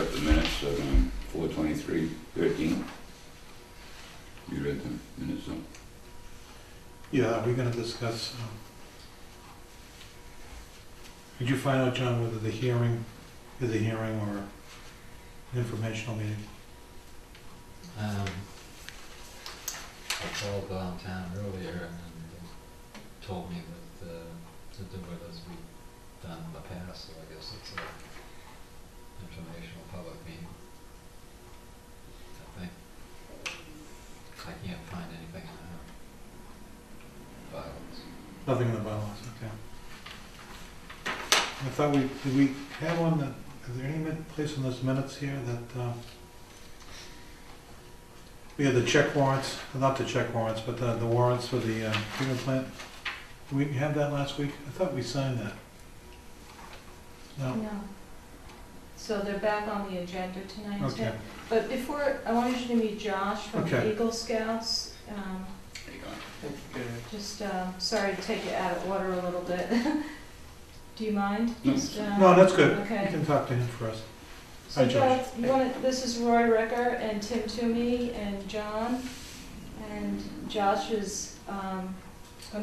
up the minutes of 4/23/13. You read the minutes, so. Yeah, are we gonna discuss, did you find out, John, whether the hearing is a hearing or an informational meeting? I called downtown earlier and they told me that to do it as we've done in the past, so I guess it's a informational public meeting. I think. I can't find anything in our bylaws. Nothing in the bylaws, okay. I thought did we have on is there any place in those minutes here that, we had the check warrants, not the check warrants, but the warrants for the treatment plant? Did we have that last week? I thought we signed that. No? No. So they're back on the agenda tonight, Okay. Tim. But before, I wanted you to meet Josh from the Okay. Eagle Scouts. There you go. Just, sorry to take you out of order a little bit. Do you mind? No. Just, No, that's good. You Okay. can talk to him first. So Hi, Josh. Josh, this is Roy Ricker and Tim Toomey and John. And Josh is going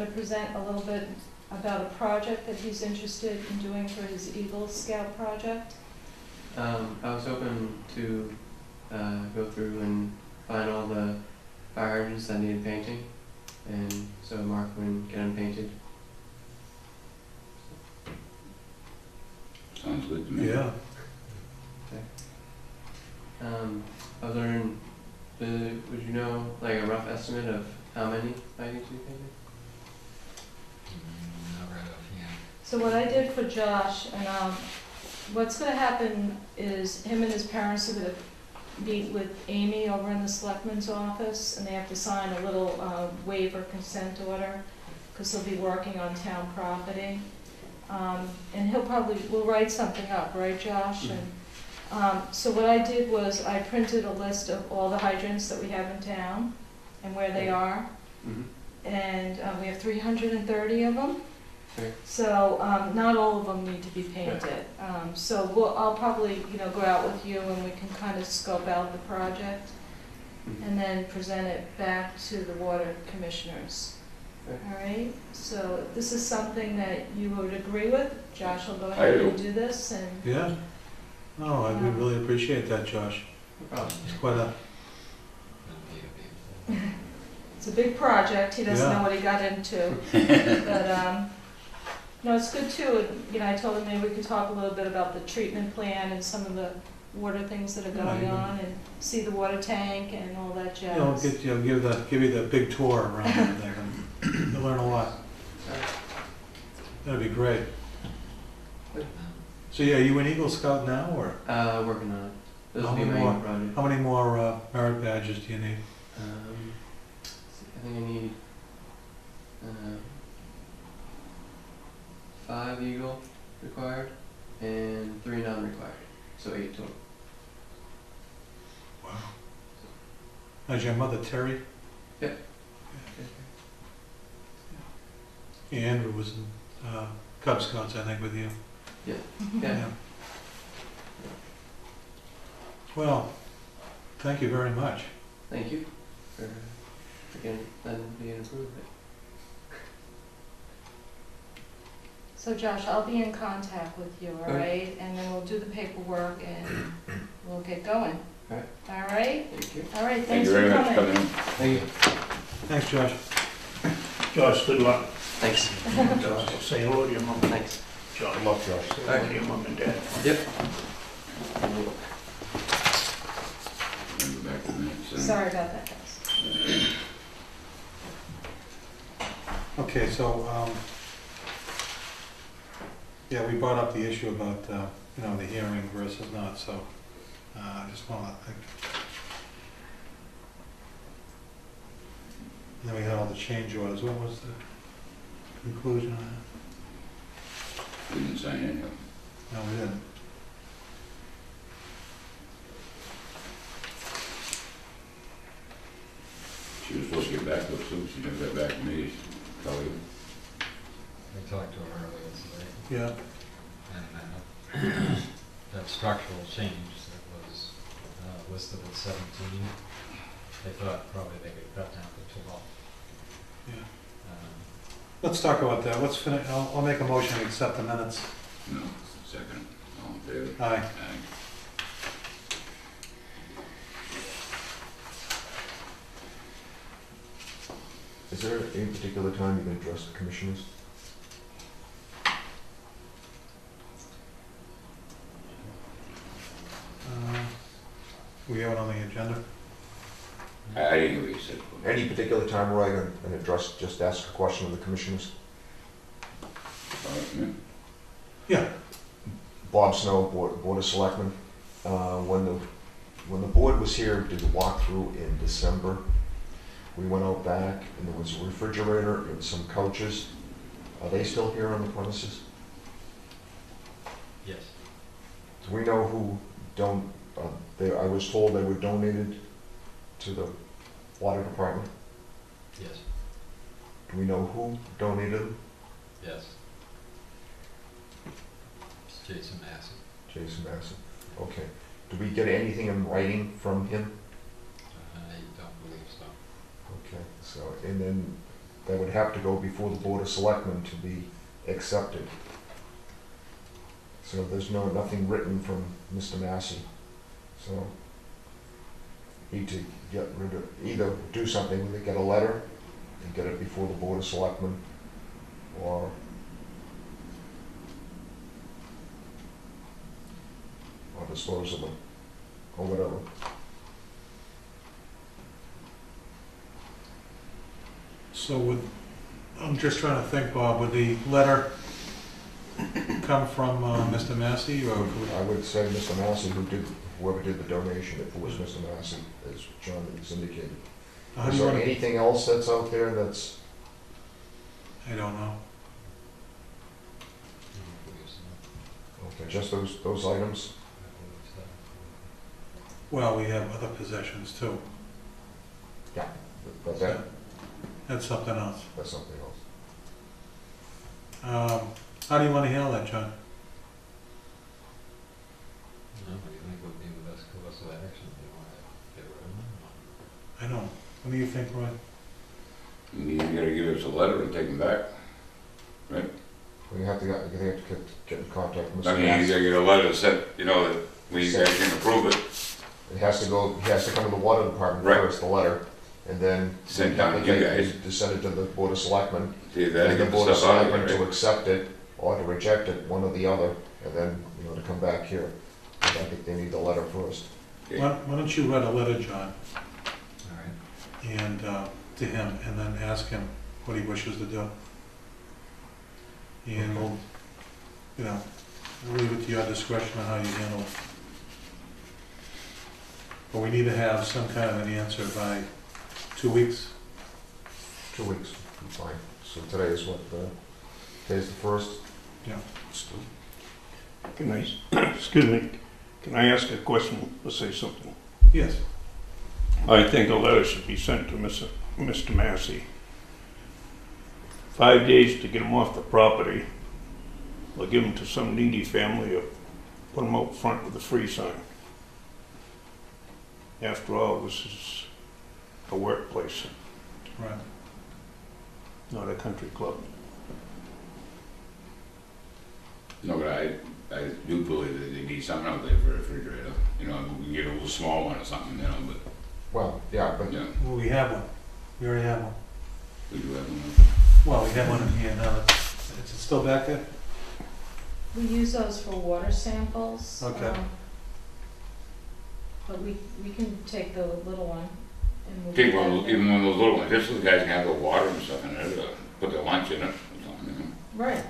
to present a little bit about a project that he's interested in doing for his Eagle Scout project. I was hoping to go through and find all the fire hydrants that needed painting, and so Mark would get them painted. Sounds good to me. Yeah. I was wondering, would you know like a rough estimate of how many might need to be painted? Not right offhand. So what I did for Josh, and what's going to happen is him and his parents are going to meet with Amy over in the selectman's office, and they have to sign a little waiver consent order, because they'll be working on town property. And we'll write something up, right, Josh? And so what I did was I printed a list of all the hydrants that we have in town and where they are. Mm-hmm. And we have 330 of them. Okay. So not all of them need to be painted. So I'll probably go out with you and we can kind of scope out the project and then present it back to the water commissioners. Okay. All right. So this is something that you would agree with. Josh will go I ahead do. and do this. And Yeah? No, I would really appreciate that, Josh. No problem. It's quite a, it's a big project. He doesn't Yeah. know what he got into. But no, it's good too. I told him maybe we could talk a little bit about the treatment plan and some of the water things that are going Yeah, on, and see the water tank and all that jazz. give you the big tour around there, and you'll learn a lot. That'd be great. So yeah, are you an Eagle Scout now, or Working on it. This will How be my many main more? project. how many more merit badges do you need? I think I need 5 Eagle required and 3 non-required, so 8 total. Wow. Is your mother Terry? Yep. Yeah, Andrew was in Cub Scouts, I think, with you. Yeah. Well, thank you very much. Thank you for again being approved. So Josh, I'll be in contact with you, all Okay. right? And then we'll do the paperwork and we'll get going. All right. All right? Thank you. All right, Thank thanks you very for much for coming. coming in. Thank you. Thanks, Josh. Josh, good luck. Thanks. Say hello to your mom. Thanks. Josh. Love Josh. Say hello to your mom and dad. Yep. Go back to the minutes. Sorry about that, guys. Okay, so, yeah, we brought up the issue about, the hearing versus not, so, I just wanna, and then we had all the change orders. What was the conclusion on that? We didn't sign any of them. No, we didn't. She was supposed to get back to us soon. She never got back to me. Tell you. I talked to her earlier today, Yeah. and that structural change that was listed at 17. They thought probably they could cut down to 12. Yeah. Um, Let's talk about that. Let's finish, I'll make a motion to accept the minutes. No, second, all in favor? Aye. Aye. Is there any particular time you can address the commissioners? We have it on the agenda. I didn't hear what you said. Any particular time where I can address, just ask a question of the commissioners? Yeah. Bob Snow, Board of Selectmen. When the board was here, did the walkthrough in December, we went out back and there was a refrigerator and some couches. Are they still here on the premises? Yes. Do we know who I was told they were donated to the water department. Yes. Do we know who donated them? Yes. It's Jason Massey. Jason Massey. Okay. Do we get anything in writing from him? I don't believe so. Okay, so, and then that would have to go before the Board of Selectmen to be accepted. So there's nothing written from Mr. Massey. So, need to get rid of, either do something, they get a letter and get it before the Board of Selectmen, or dispose of them, or whatever. So I'm just trying to think, Bob, would the letter come from Mr. Massey, or? I would say Mr. Massey, whoever did the donation, if it was Mr. Massey, as John has indicated. How do Is you there want to? anything else that's out there that's, I don't know. I don't believe so. okay, just those items? I believe so. Well, we have other possessions too. But That's something else. that's something else. How do you want to handle that, John? No, what do you think would be the best course of action? Do you want to get rid of them? I don't. What do you think, Roy? You gotta give us a letter and take them back. We have to get in contact with I Mr. mean, you Massey. gotta get a letter that, that we guys can approve it. It has to come to the water department Right. first, the letter, and then Send down to you guys. to send it to the Board of Selectmen. See if that'll And the get the Board of stuff out of Selectmen here, to right? accept it or to reject it, one or the other, and then, to come back here. But I think they need the letter first. Okay. Why don't you write a letter, John, All right. and to him, and then ask him what he wishes to do. And we'll leave it to your discretion on how you handle it. But we need to have some kind of an answer by 2 weeks. 2 weeks, fine. So today is what, today's the 1st? Yeah. Can I, excuse me, can I ask a question or say something? Yes. I think a letter should be sent to Mr. Massey. 5 days to get him off the property, or give him to some needy family, or put him out front with a free sign. After all, this is a workplace, Right. not a country club. No, but I do believe that they need something out there for a refrigerator. We can get a little small one or something, but, Well, yeah, but yeah, Well, we have one. We already have one. we do have one. Well, we have one in here now. Is it still back there? We use those for water samples. Okay. But we can take the little one and we'll. Take one, even one of those little ones, just so the guys can have the water and stuff in it, put their lunch in it or something, Right,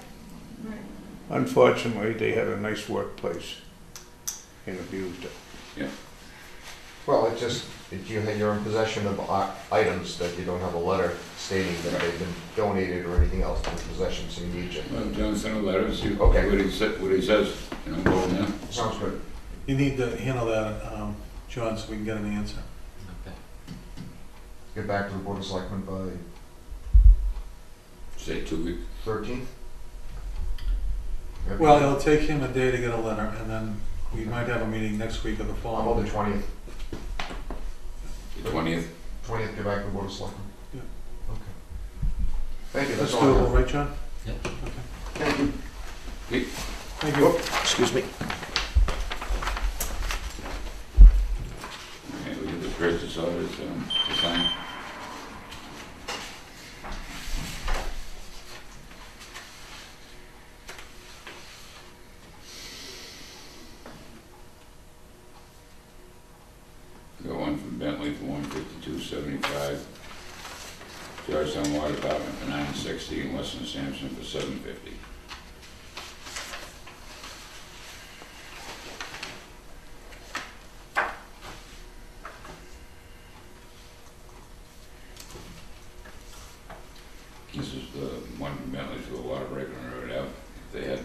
right. Unfortunately, they had a nice workplace and abused it. well, if you're in possession of items that you don't have a letter stating that they've been donated or anything else in possession, so you need to. Well, John sent a letter, see Okay. what he says, go from there. Sounds good. You need to handle that, John, so we can get an answer. Okay. Get back to the Board of Selectmen by Say 2 weeks. 13th? Well, it'll take him a day to get a letter, and then we might have a meeting next week or the How following. about the 20th? 20th? 20th, get back to the Board of Selectmen? Yeah. Okay. Thank you, That's that's all I doable, have. right, John? Yep. Thank you. Thank you. Excuse me. Okay, we get the purchase orders, to sign. Got one from Bentley for $152.75. Georgetown Water Department for $960 and Western Sampson for $750. This is the one from Bentley for the water break on Road Ave. They had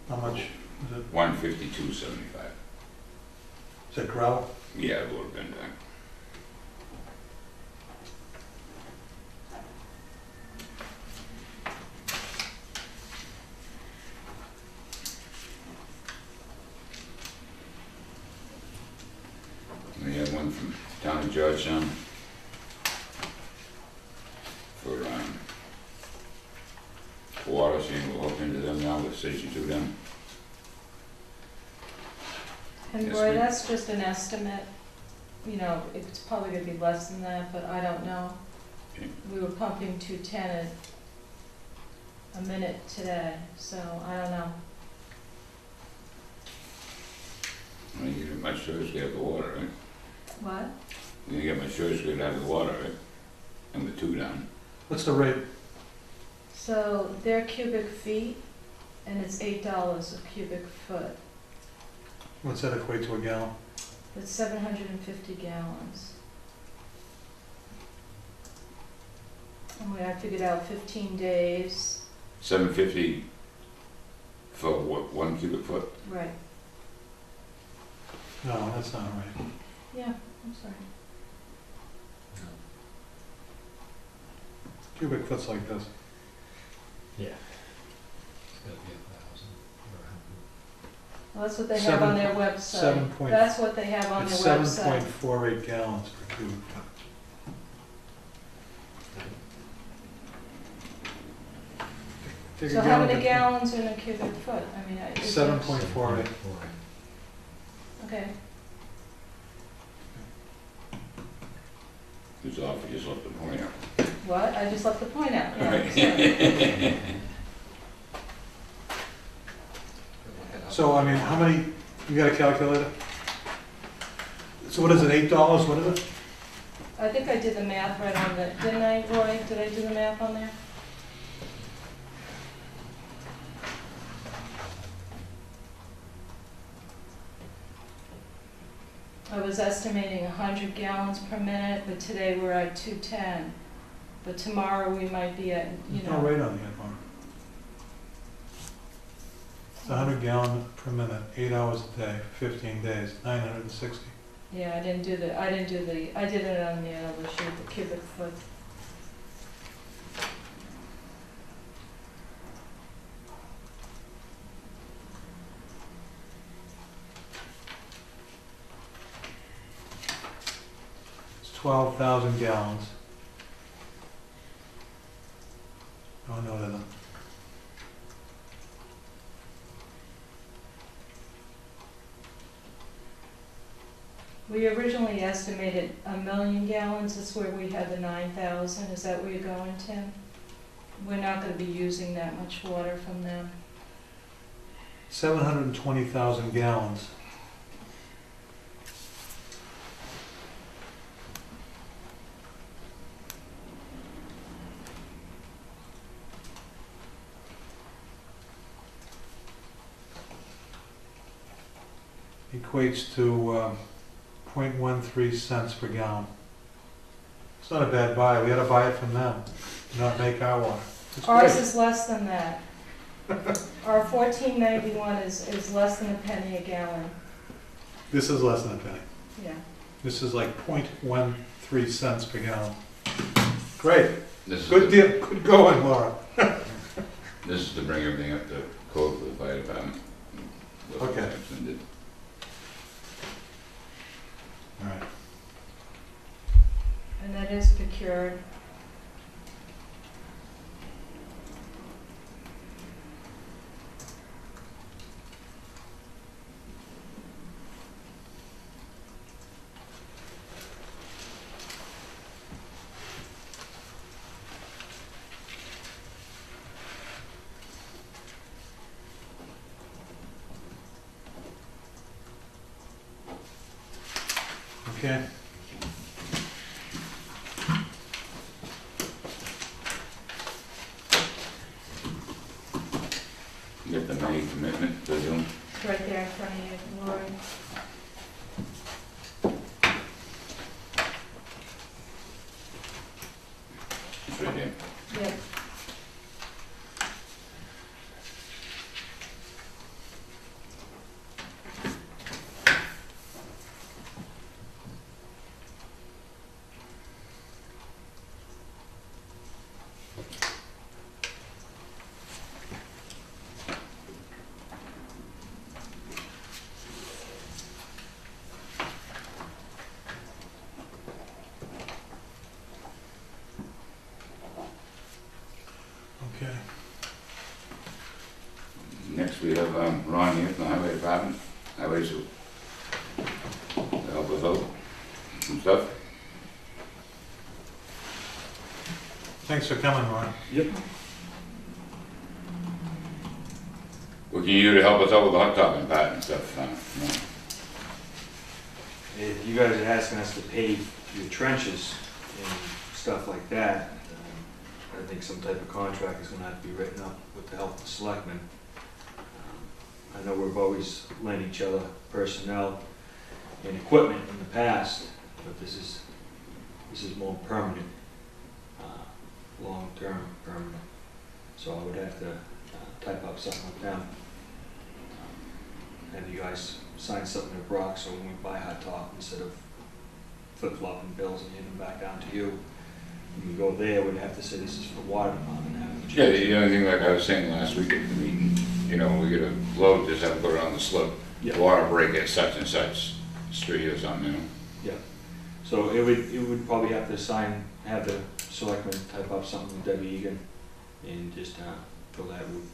How much is it? $152.75. Is it gravel? Yeah, it would have been done. We had one from Town of Georgetown for water, so we'll look into them now with Station 2 down. And Yes, Roy, we- that's just an estimate, you know, it's probably gonna be less than that, but I don't know. Okay. We were pumping 210 a minute today, so I don't know. I mean, you get my sure to get the water, right? What? You get my sure to have the water, right? And the 2 down. What's the rate? So they're cubic feet, and it's $8 a cubic foot. What's that equate to a gallon? That's 750 gallons. And I figured out 15 days. $750 for what, 1 cubic foot? Right. No, that's not right. Yeah, I'm sorry. Cubic foot's like this. Yeah. It's gotta be 1,000 or 100. Well, that's what they have on their website. 7 point- That's what they have on their It's website. 7.48 gallons per cubic foot. Take a So how gallon many of- gallons in a cubic foot? I mean, it's 7.48. Okay, It's off, you just left the point out. what? I just left the point out, yeah. Right. sorry. So, I mean, how many, you got a calculator? So what is it, $8, what is it? I think I did the math right on the, didn't I, Roy? Did I do the math on there? I was estimating 100 gallons per minute, but today we're at 210. But tomorrow we might be at, you There's no know, rate on the Mark. It's 100 gallon per minute, 8 hours a day, 15 days, 960. yeah, I did it on the other sheet, the cubic foot. It's 12,000 gallons. Oh, no, they're not. We originally estimated 1 million gallons, that's where we had the 9,000, is that where you're going, Tim? We're not gonna be using that much water from them. 720,000 gallons. Equates to 0.13 cents per gallon. It's not a bad buy. We had to buy it from them, not make our water. It's Ours great. is less than that. Our 1491 is less than a penny a gallon, This is less than a penny. yeah. This is like 0.13 cents per gallon. Great. This is Good to- deal. Good going, Laura. This is to bring everything up to code for the fire department. What Okay. Sampson did. All right. And that is procured. Okay. You get the May commitment to June. It's right there in front of you, Lori. It's right there. Yep. Okay. Next, we have Ron here from the Highway Department, Highway Super. To help us out, some stuff. Thanks for coming, Ron. What can you do to help us out with the hot topping part and stuff? If you guys are asking us to pave your trenches and stuff like that, I think some type of contract is gonna have to be written up with the help of the selectmen. I know we've always lent each other personnel and equipment in the past, but this is more permanent, long-term permanent. So I would have to type up something with them. Have you guys sign something with Brock, so when we buy hot top, instead of flip-flopping bills and handing them back down to you, when we go there, we'd have to say this is for water department. have them Yeah, change it. the only thing like I was saying last week at the meeting, you know, we get a load, just have to put it on the slip. Yeah. Water break at such and such street or something, you know? So it would probably have to have the selectmen type up something with Debbie Egan and just go that route.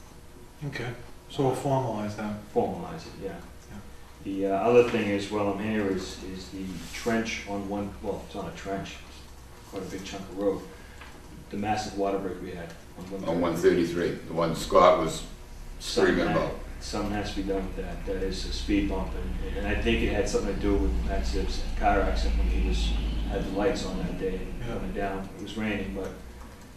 Okay. So we'll formalize that. Formalize it, yeah. The other thing is, while I'm here, is the trench on one, well, it's not a trench, it's quite a big chunk of road. The massive water break we had On 133, the one Scott was screaming about. Something has to be done with that. That is a speed bump, and I think it had something to do with Matt Zipp's car accident when he had the lights on that day Yeah. coming down. It was raining, but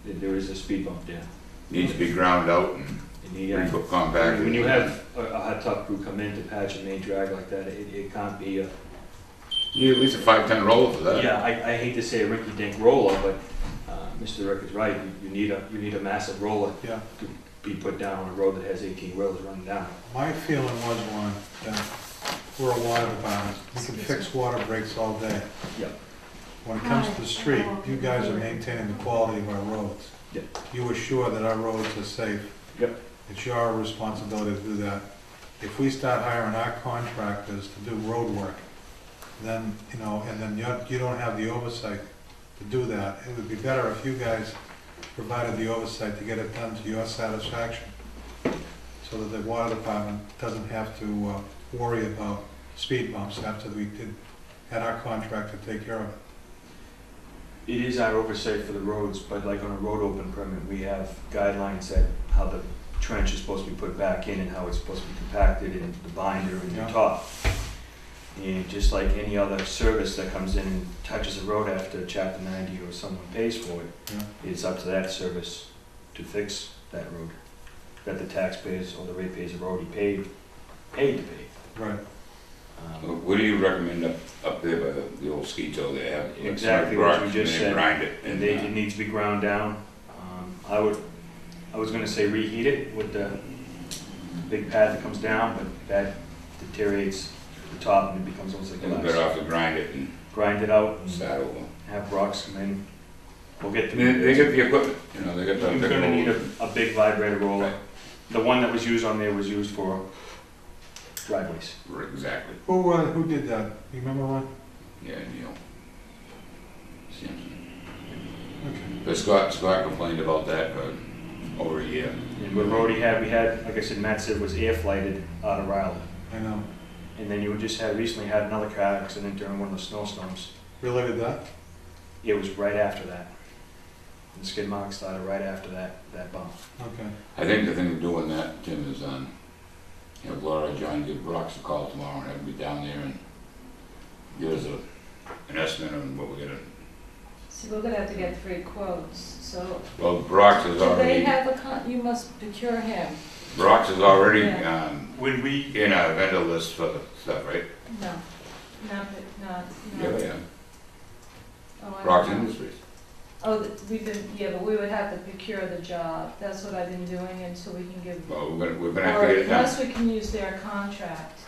there is a speed bump there. Needs to be ground out and And he, re-put compacted. when you have a hot top crew come in to patch a main drag like that, it can't be a, You need at least a 5-ton roller for that. yeah, I hate to say a rinky-dink roller, but Mr. Rick is right. You need a massive roller Yeah. to be put down on a road that has 18 wheelers running down. My feeling was, Ron, that we're a water department. We can fix water breaks all day. Yep. When it comes to the street, you guys are maintaining the quality of our roads. Yep. You assure that our roads are safe. Yep. It's your responsibility to do that. If we start hiring our contractors to do road work, then, you know, and then you don't have the oversight to do that, it would be better if you guys provided the oversight to get it done to your satisfaction, so that the water department doesn't have to worry about speed bumps after we had our contractor take care of it. It is our oversight for the roads, but like on a road open permit, we have guidelines that how the trench is supposed to be put back in and how it's supposed to be compacted in the binder and the Yeah. top. And just like any other service that comes in and touches a road after chapter 90 or someone pays for it, Yeah. it's up to that service to fix that road. That the taxpayers or the ratepayers have already paid to pay. Right. What do you recommend up there by the old ski tow they have? Exactly what you just And said. grind it. And it needs to be ground down. I was gonna say reheat it with the big pad that comes down, but that deteriorates the top and it becomes almost like You're glass. better off to grind it and Grind it out and start over. have rocks come in. We'll get They get the equipment, you know, they got the. You're gonna need a big vibrator roller. Right. The one that was used on there was used for driveways. Right, exactly. Who did that? You remember, Ron? Yeah, Neil. Sampson. Okay. But Scott complained about that for over a year. And what road we had, like I said, Matt said was air flighted out of Riley. I know. And then you just recently had another car accident during one of the snowstorms. Related that? It was right after that. The skid mark started right after that bump. Okay. I think the thing to do on that, Tim, is, have Laura, John, give Brox a call tomorrow and have him be down there and give us an estimate on what we're gonna. See, we're gonna have to get 3 quotes, so. Well, Brox is Do they already, have you must procure him. Brox is already, When we, in a vendor list for the stuff, right? No, not, Yeah, no. yeah. Oh, I Brox don't know. Industries. Oh, but we would have to procure the job. That's what I've been doing until we can give, Well, we're gonna have or to get it done. unless we can use their contract.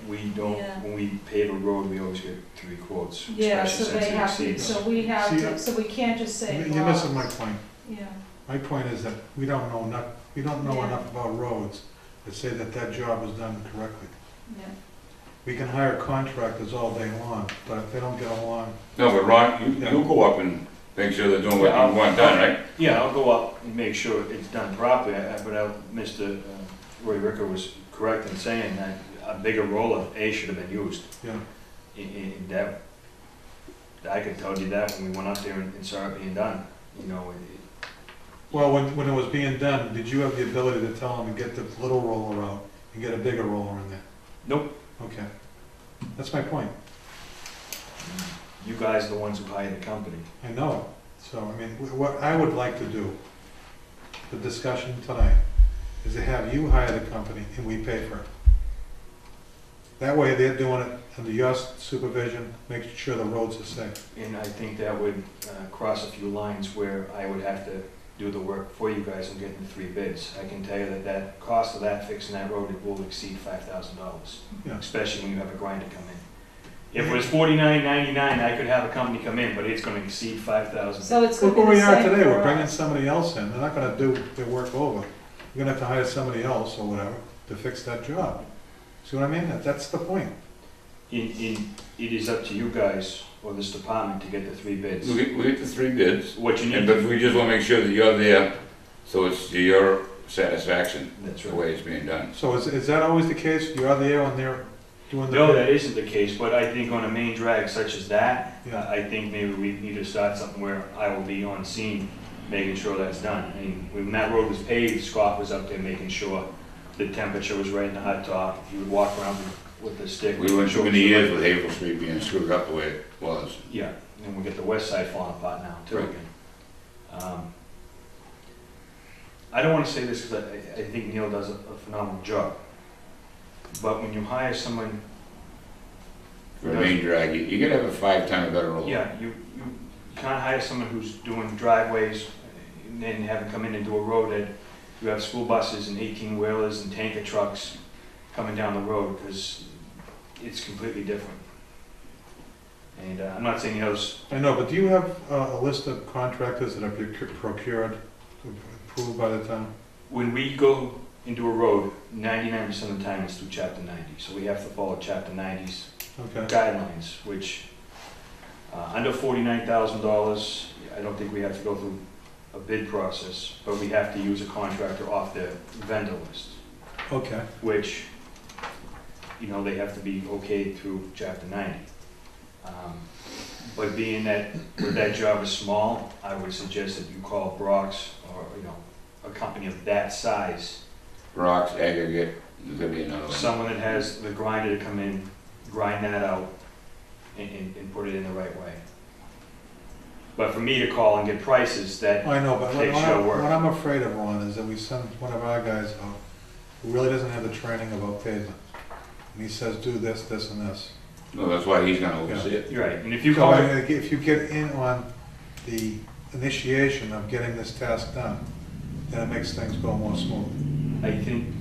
we don't, Yeah. when we pave a road, we always get 3 quotes. Yeah, especially so since they it have to, exceeds. so we have See, to, so we can't just say. You're missing my Brock's. point. Yeah, My point is that we don't know Yeah. enough about roads to say that that job is done correctly. yeah. We can hire contractors all day long, but if they don't get along, No, but Ron, you go up and make sure they're doing what you want done, right? Yeah, I'll go up and make sure it's done properly, Mr. Roy Ricker was correct in saying that a bigger roller, should have been used. yeah. And that, I could tell you that when we went up there and saw it being done, you know, Well, when it was being done, did you have the ability to tell them to get the little roller out and get a bigger roller in there? Nope. Okay. That's my point. You guys are the ones who hired the company. I know it. So, I mean, what I would like to do, the discussion tonight, is to have you hire the company and we pay for it. That way they're doing it under your supervision, making sure the roads are safe. And I think that would cross a few lines where I would have to do the work for you guys and get the 3 bids. I can tell you that cost of that, fixing that road, it will exceed $5,000, Yeah. especially when you have a grinder come in. If it was $49.99, I could have a company come in, but it's gonna exceed $5,000. So it's gonna Look be where the we are same today, for we're bringing us. somebody else in, they're not gonna do their work over. You're gonna have to hire somebody else or whatever to fix that job. See what I mean? That's the point. It is up to you guys or this department to get the 3 bids. We get the 3 bids, What you and need, but we just wanna make sure that you're there, so it's to your satisfaction, that's the right. way it's being done. So is that always the case? You are there when they're doing the... No, that isn't the case, but I think on a main drag such as that, Yeah. I think maybe we need to start something where I will be on scene, making sure that's done. I mean, when that road was paved, Scott was up there making sure the temperature was right in the hot top. He would walk around with the stick. We went too many years with Havel Street being screwed up the way it was. Yeah, and we get the west side falling apart now, too, Right. again. I don't wanna say this because I think Neil does a phenomenal job. But when you hire someone, For a main drag, you gotta have a 5-ton or better roller. yeah, you can't hire someone who's doing driveways and then have them come in and do a road that you have school buses and 18-wheelers and tanker trucks coming down the road, because it's completely different. And I'm not saying those, I know, but do you have a list of contractors that are procured, approved by the town? when we go into a road, 99% of the time it's through Chapter 90, so we have to follow Chapter 90's Okay. guidelines, which, under $49,000, I don't think we have to go through a bid process, but we have to use a contractor off the vendor list, Okay. which, you know, they have to be okayed through Chapter 90. But being that that job is small, I would suggest that you call Brock's or, you know, a company of that size, Rocks, aggregate, there's gonna be another one. someone that has the grinder to come in, grind that out, and put it in the right way. But for me to call and get prices, that, I know, but what Takes your work. I'm afraid of, Ron, is that we send one of our guys out who really doesn't have the training about pavement. And he says, do this, this, and this. No, that's why he's gonna oversee it. you're right, and if you So call I it, mean, if you get in on the initiation of getting this task done, then it makes things go more smooth. I think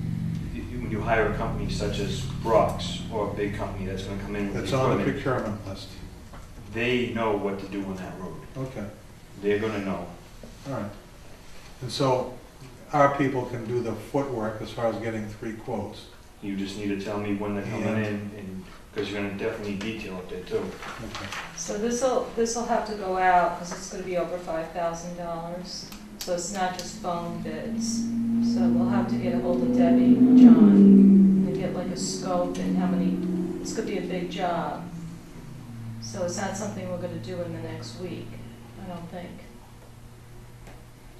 when you hire a company such as Brock's, or a big company that's gonna come in with It's the on the equipment, procurement list. they know what to do on that road. Okay, They're gonna know. all right. And so our people can do the footwork as far as getting 3 quotes. You just need to tell me when they're coming Yeah. in, and, because you're gonna definitely need detail up there too. Okay. So this'll have to go out, because it's gonna be over $5,000. So it's not just phone bids. So we'll have to get a hold of Debbie, John, and get like a scope and how many, it's gonna be a big job. So it's not something we're gonna do in the next week, I don't think.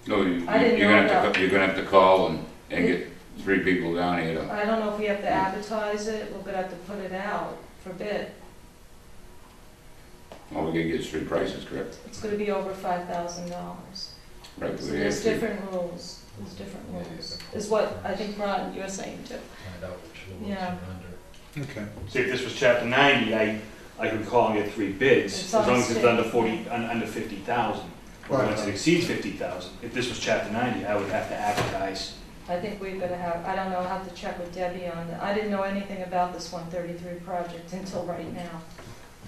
No, I didn't you're know gonna have about- to, you're gonna have to call and get 3 people down here to, I don't know if we have to advertise it, we're gonna have to put it out for bid. well, we gotta get street prices, correct? It's gonna be over $5,000. Right, So we there's have to, different rules, there's different Yeah, rules, yeah. is what I think Ron, you're saying too. Find out which laws Yeah. you're under. Okay. See, if this was chapter 90, I could call and get 3 bids, It's as on long as it's state. under 40, under 50,000. Or Right. once it exceeds 50,000. If this was chapter 90, I would have to advertise. I think we've gotta have, I don't know, I'll have to check with Debbie on that. I didn't know anything about this 133 project until right now.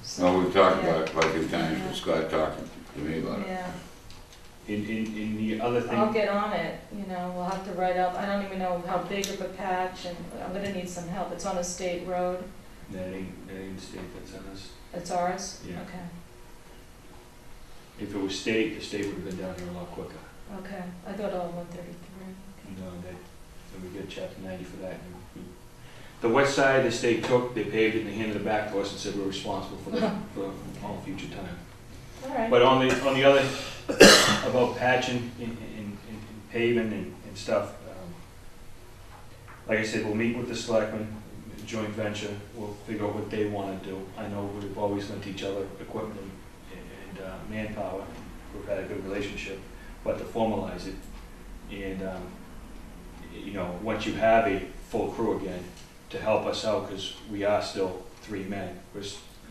So, well, we've talked yeah. about it quite a few times, with Scott talking to me about it. Yeah, In the other I'll thing, get on it, you know, we'll have to write up, I don't even know how big of a patch, and I'm gonna need some help. It's on a state road. that ain't the state that's on us. It's ours? Yeah. Okay, If it was state, the state would have been down here a lot quicker. okay. I thought all 133. No, then we get chapter 90 for that. The west side, the state took, they paved it, and they handed it back to us and said we're responsible for that, for all future time. All right. But on the other, about patching and paving and stuff, like I said, we'll meet with the selectmen, joint venture, we'll figure out what they wanna do. I know we've always lent each other equipment and manpower, we've had a good relationship, but to formalize it, and, you know, once you have a full crew again, to help us out, because we are still 3 men.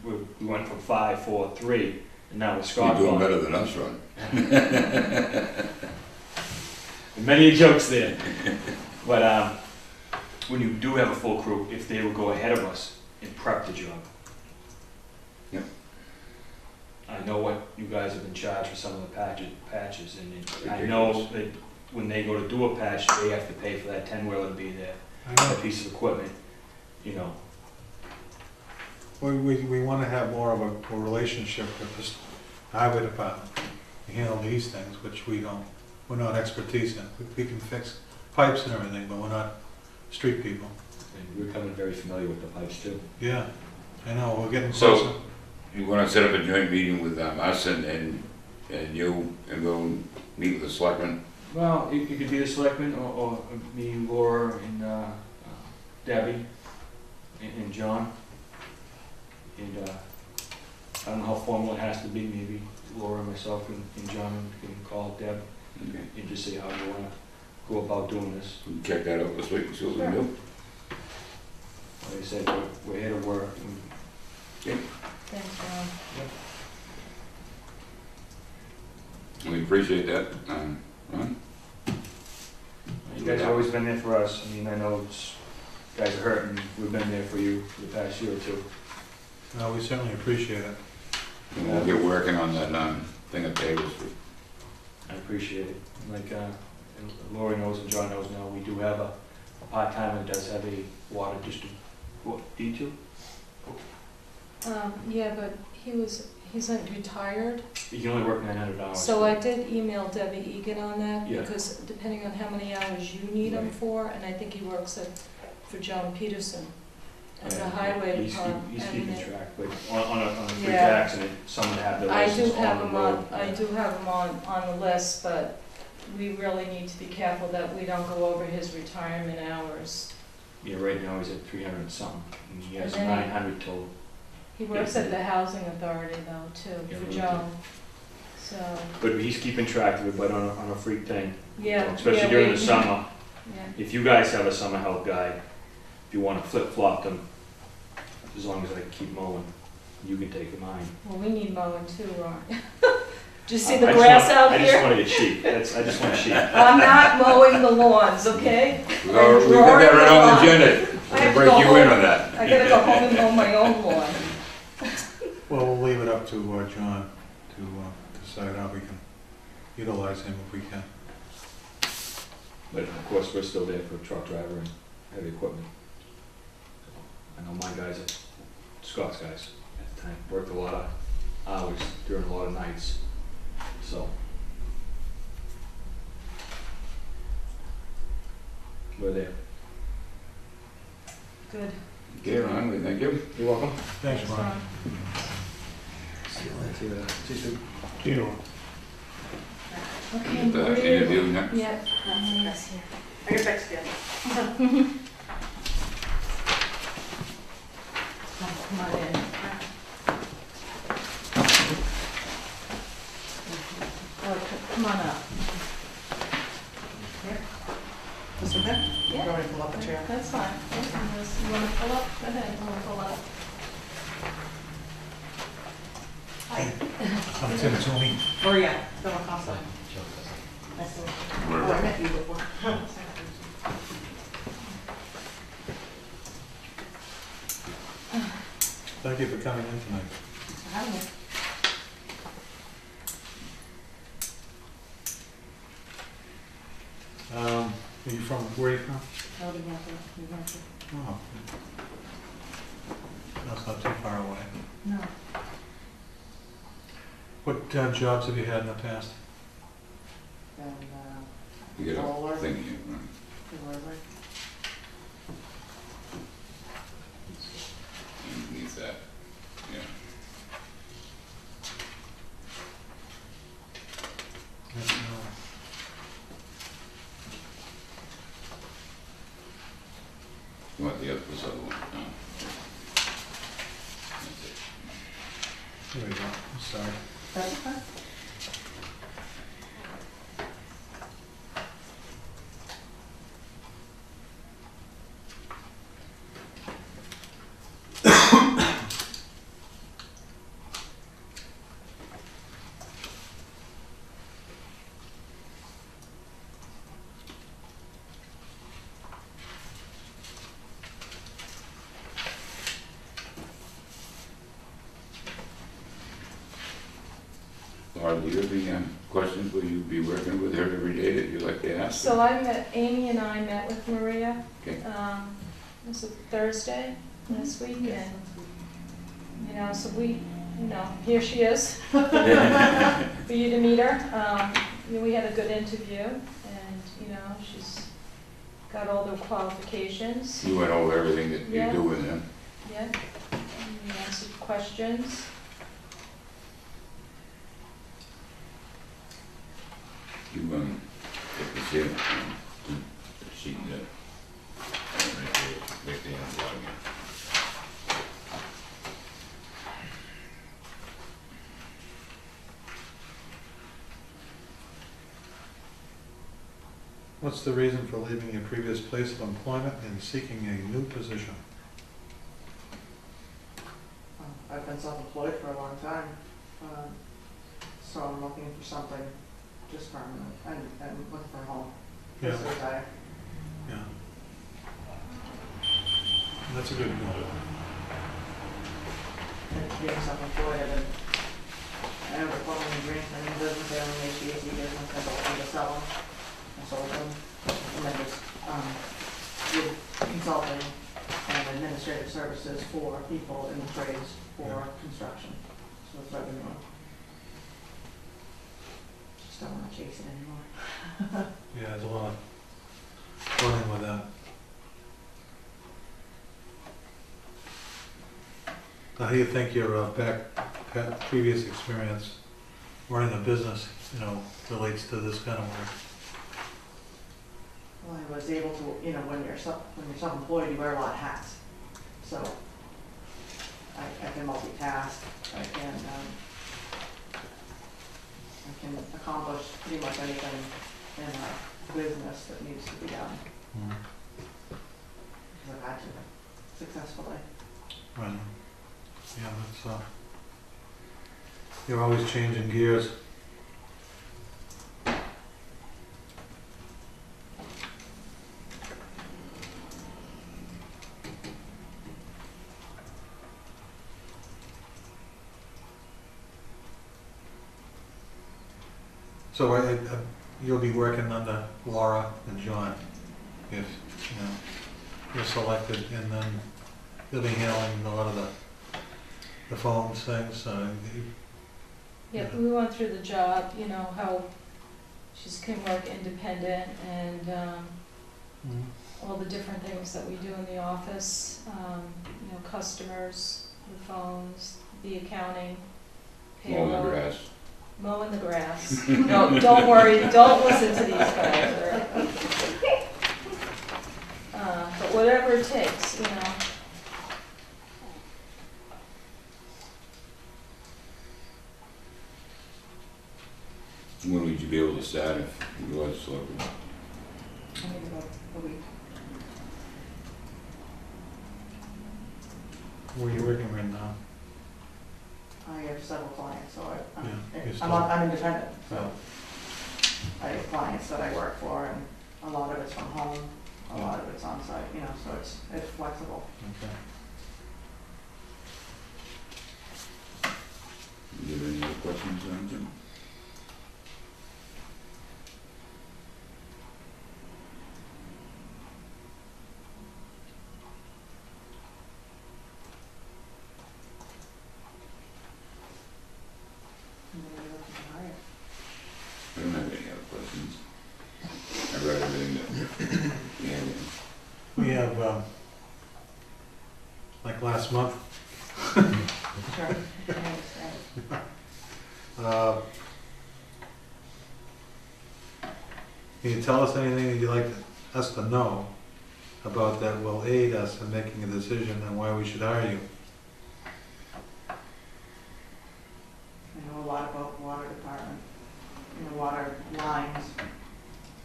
We went from 5, 4, 3, and now with Scott You're doing gone. better than us, Ron. Many jokes there. But when you do have a full crew, if they will go ahead of us and prep the job. Yep. I know what you guys have been charged for some of the patches, and I Ridiculous. know that when they go to do a patch, they have to pay for that 10-wheeler to be there, I that know, piece of equipment, you know. we want to have more of a relationship with this highway department. We handle these things, which we don't, we're not expertise in. We can fix pipes and everything, but we're not street people. And we're becoming very familiar with the pipes too. Yeah, I know, we're getting So- closer. You wanna set up a joint meeting with us and you, and go meet with the selectmen? Well, it could be the selectmen, or me, Laura, and Debbie, and John. And I don't know how formal it has to be, maybe Laura, myself, and John can call Deb Okay. and just say how you wanna go about doing this. We can check that out this week and see what we can do. Like I said, we're here to work. Thanks, Ron. We appreciate that, Ron. You guys have always been there for us. I mean, I know it's, you guys are hurting, we've been there for you for the past year or two. No, we certainly appreciate it. And we'll get working on that, thing at Taylor Street. I appreciate it. Like, and Lori knows and John knows now, we do have a part-timer that does have a water detail. Yeah, but he's retired. You can only work 900 hours. So I did email Debbie Egan on that, Yeah. because depending on how many hours you need him Right. for, and I think he works for John Peterson and the Yeah, highway he's department. He's I keeping mean, track, but on a freak Yeah. accident, someone have their I do license have on the him road. on, I do have him on the list, but we really need to be careful that we don't go over his retirement hours. Yeah, right now he's at 300 and something, and he has And then- 900 till, He works at the housing authority though, too, Yeah, for really. Joan. So, but he's keeping track of it, but on a freak thing. yeah. Especially yeah, during we- the summer. Yeah. If you guys have a summer help guy, if you wanna flip-flop them, as long as I can keep mowing, you can take mine. Well, we need mowing too, Ron. Do you see I the just grass want- out I just here? wanted a sheep, I just want a sheep. I'm not mowing the lawns, okay? We got that right on the agenda. I We'll have to break go you in home. on that. I gotta go home and mow my own lawn. Well, we'll leave it up to John to decide how we can utilize him if we can. But of course, we're still there for truck driver and heavy equipment. I know my guys, Scott's guys at the time, worked a lot of hours during a lot of nights, so. We're there. Good. Okay, Ron, we thank you. You're welcome. Thanks, Ron. See you later. See you soon. You know, Okay, The Maria. interview next. Yep, Maria's here. I get back together. Come on in. Come on up. This okay? Yeah. You want me to pull up a chair? That's fine. You want to pull up? Go ahead, you want to pull up. Hi. I'm Tim Toomey. Maria, Bill Acosta. Joe doesn't. Nice to meet you. Where- Oh, I met you before. Thank you for coming in tonight. Thanks for having me. Are you from, where are you from? Howdy, New Hampshire. Oh. That's not too far away. No. What jobs have you had in the past? And, You get Roller. a thing here, right? who was I? Underneath that, yeah. Yes, no. You want the other, this other one? No. That's it. There we go. I'm sorry. That's okay. Laura, do you have any questions? Will you be working with her every day that you'd like to ask? So Amy and I met with Maria, Okay. was it Thursday last week, and, you know, so we, you know, here she is, for you to meet her. You know, we had a good interview, and, you know, she's got all the qualifications. You went over everything that you Yeah. do with them? Yeah, and you answered questions. You, if it's here, the sheet that, right there, on the login. What's the reason for leaving your previous place of employment and seeking a new position? I've been self-employed for a long time, so I'm looking for something just permanent. I'm looking for a home. Yeah, Just to retire. yeah. That's a good goal. And being self-employed, I have a plumbing and drain cleaning business, I own an HVAC business, I bought them to sell them. I sold them, and then just, did consulting and administrative services for people in the trades for Yeah. construction. So that's what I've been doing. Just don't wanna chase it anymore. Yeah, there's a lot of running with that. Now, how do you think your previous experience running a business, you know, relates to this kind of work? Well, I was able to, you know, when you're self-employed, you wear a lot of hats. So I can multitask, I can accomplish pretty much anything in a business that needs to be done, because I've had to successfully. Right. Yeah, that's, you're always changing gears. So you'll be working under Laura and John if, you know, you're selected, and then he'll be handling a lot of the phones things, Yeah, we went through the job, you know, how she can work independent and, all the different things that we do in the office, you know, customers, the phones, the accounting, Mowing the payroll. grass. Mowing the grass. No, don't worry, don't listen to these guys. But whatever it takes, you know. When would you be able to start if you was selected? I think about a week. where you working right now? I have several clients, so Yeah, you're I'm, still- I'm independent, so I have clients that I work for, and a lot of it's from home, a lot of it's on site, you know, so it's flexible. Okay. Do you have any other questions or anything? And then you're looking to hire. I don't have any other questions. I read everything that we had in. We have, like last month, Sure, I understand. uh, can you tell us anything that you'd like us to know about that will aid us in making a decision on why we should hire you? I know a lot about the water department, you know, water lines,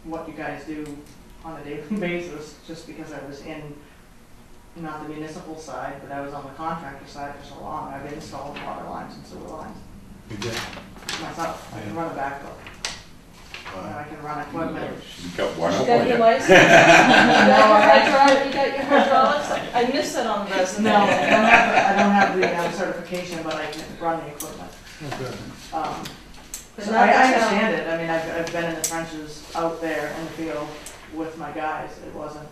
what you guys do on a daily basis, just because I was in, not the municipal side, but I was on the contractor side for so long. I've installed water lines and sewer lines You did? myself. I can run a backhoe, and I can run equipment. You got one You up got on your you. license? You got your hydraulics? I missed it on the resume. No, I don't have the certification, but I can run the equipment. Oh, good. But So not the I town. understand it. I mean, I've been in the trenches out there in the field with my guys. It wasn't,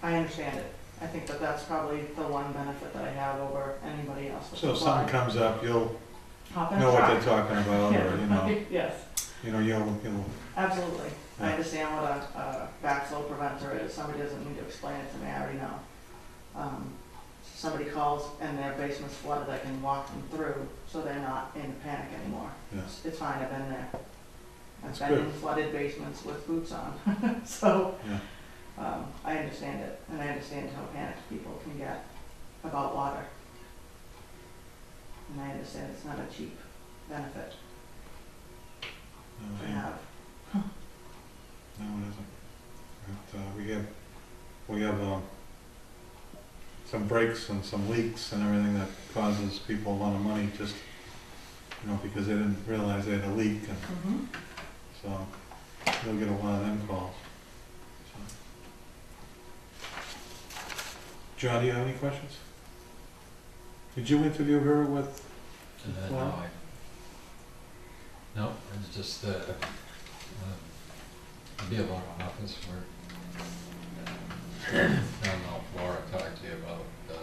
I understand it. I think that that's probably the one benefit that I have over anybody else. So if something comes up, you'll Hop in a know what they're truck. talking about, or, you know, Yes, you'll, absolutely. I Yeah. understand what a backflow preventer is. Somebody doesn't need to explain it to me. I already know. Somebody calls and their basement's flooded, I can walk them through so they're not in panic anymore. yeah, It's fine, I've been there. That's I've been good. in flooded basements with boots on, so, yeah. I understand it, and I understand how panicked people can get about water. And I understand it's not a cheap benefit No, to yeah. have. No, it isn't. But, we have, some breaks and some leaks and everything that causes people a lot of money just, you know, because they didn't realize they had a leak, and so they'll get a lot of them calls. So. John, do you have any questions? Did you interview her with? No, it's just, it'd be a lot of office work. I don't know if Laura talked to you about the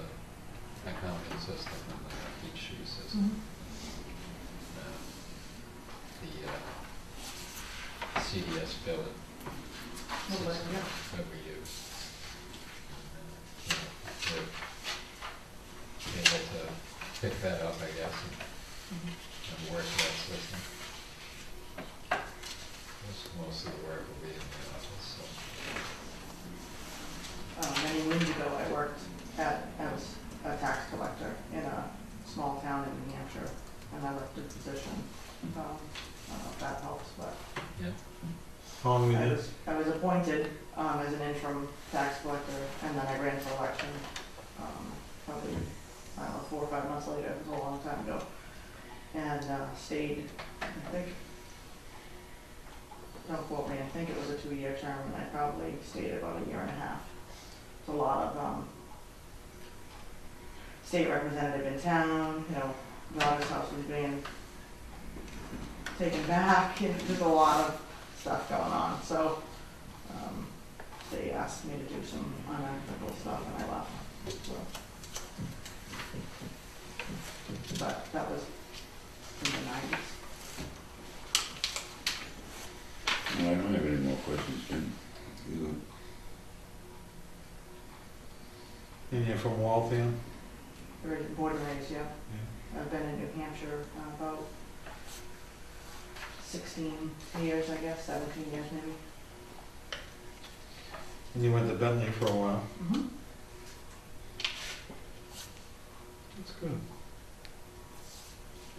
accounting system and the heat sheet system. The CDS billing system that we use. Able to pick that up, I guess, and work that system. Most of the work will be in the office, so. Many moons ago, I worked as a tax collector in a small town in New Hampshire, and I left the position. I don't know if that helps, but Yeah. How long we I did? was appointed as an interim tax collector, and then I ran for election, probably, I don't know, 4 or 5 months later. It was a long time ago. And stayed, I think, don't quote me, I think it was a 2-year term, and I probably stayed about 1.5 years. It's a lot of state representative in town, you know, daughter's house was being taken back, and there's a lot of stuff going on, so they asked me to do some unethical stuff, and I left. But that was in the 90s. No, I don't have any more questions, Jim. You, And you're from Waltham? Born and raised, yeah. I've been in New Hampshire about 16 years, I guess, 17 years maybe. And you went to Bentley for a while? Mm-hmm. That's good.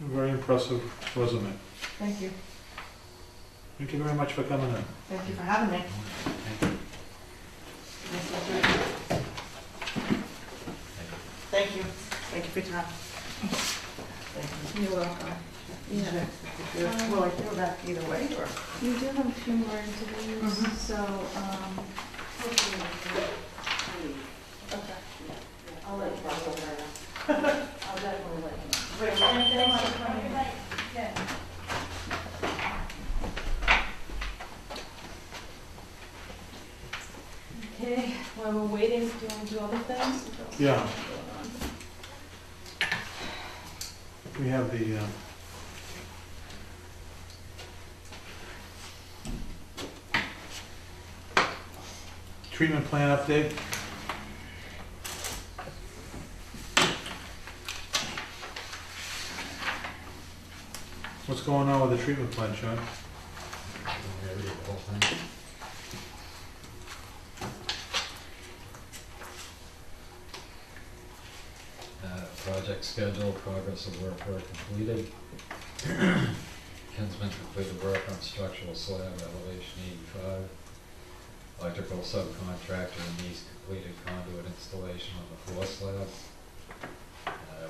A very impressive resume. Thank you. Thank you very much for coming in. Thank you for having me. Thank you. Thank you for your time. Thank you. You're welcome. Yeah. Will I feel that either way, or? You do have a few more interviews, Mhm. so, hopefully, Okay. I'll let you know. I'll definitely let you know. Wait, Thanks for coming. Okay, while we're waiting, do you want to do other things? Yeah. We have the, treatment plan update. What's going on with the treatment plan, Sean? Yeah, read the whole thing. Project schedule, progress of work completed. Kinsman completed work on structural slab elevation 85. Electrical subcontractor and East completed conduit installation on the floor slab.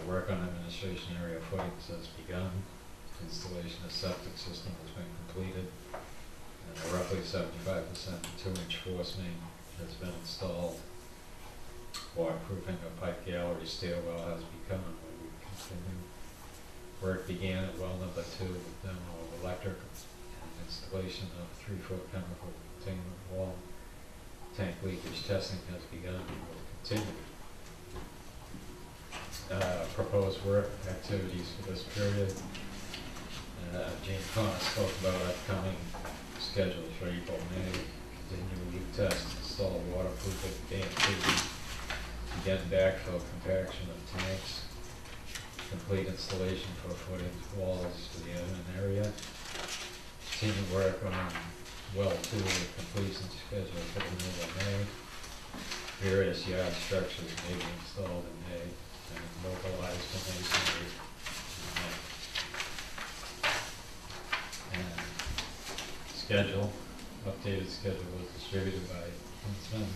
Work on administration area footings has begun. Installation of septic system has been completed. And a roughly 75% 2-inch force main has been installed. Waterproofing of pipe gallery stairwell has begun and will continue. Work began at well number 2 with demo of electric and installation of 3-foot chemical containment wall. Tank leakage testing has begun and will continue. Proposed work activities for this period. Gene Connor spoke about upcoming schedule for April, May. Continue leak test, install waterproofing, dam treatment. Begin backfill compaction of tanks. Complete installation for footing walls to the admin area. Continue work on well 2 with completion scheduled for the middle of May. Various yard structures may be installed in May and mobilized for masonry in May. And schedule, updated schedule was distributed by Kinsman.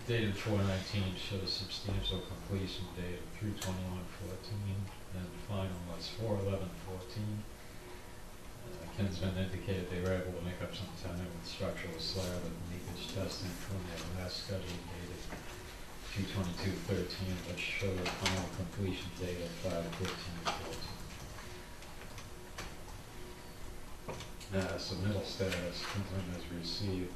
Dated 4/19 shows substantial completion date of 3/21/14 and final was 4/11/14. Kinsman indicated they were able to make up some time with structural slab and leakage testing from their last schedule dated 2/22/13, which showed a final completion date of 5/15/14. Submittal status, Kinsman has received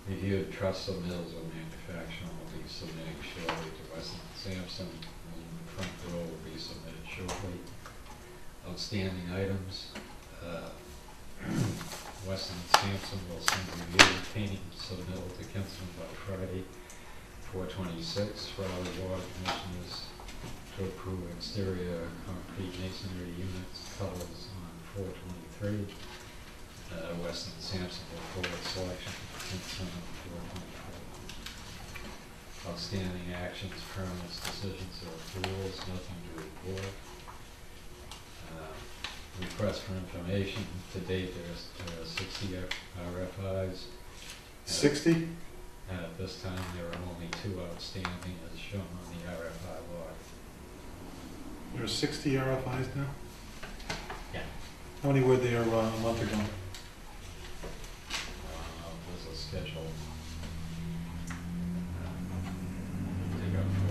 reviewed truss submittals of manufacturer will be submitting shortly to Weston Sampson, and the front row will be submitted shortly. Outstanding items, Weston Sampson will send review painting submittal to Kinsman by Friday, 4/26. Raleigh Water Commissioners to approve exterior concrete masonry units colors on 4/23. Weston Sampson will forward selection to Kinsman on 4/24. Outstanding actions, permits, decisions, or approvals, nothing to report. Request for information, to date there are 60 RFIs. 60? And at this time there are only 2 outstanding as shown on the RFI log. There are 60 RFIs now? Yeah. How many were there a month ago? There's a schedule. Dig up for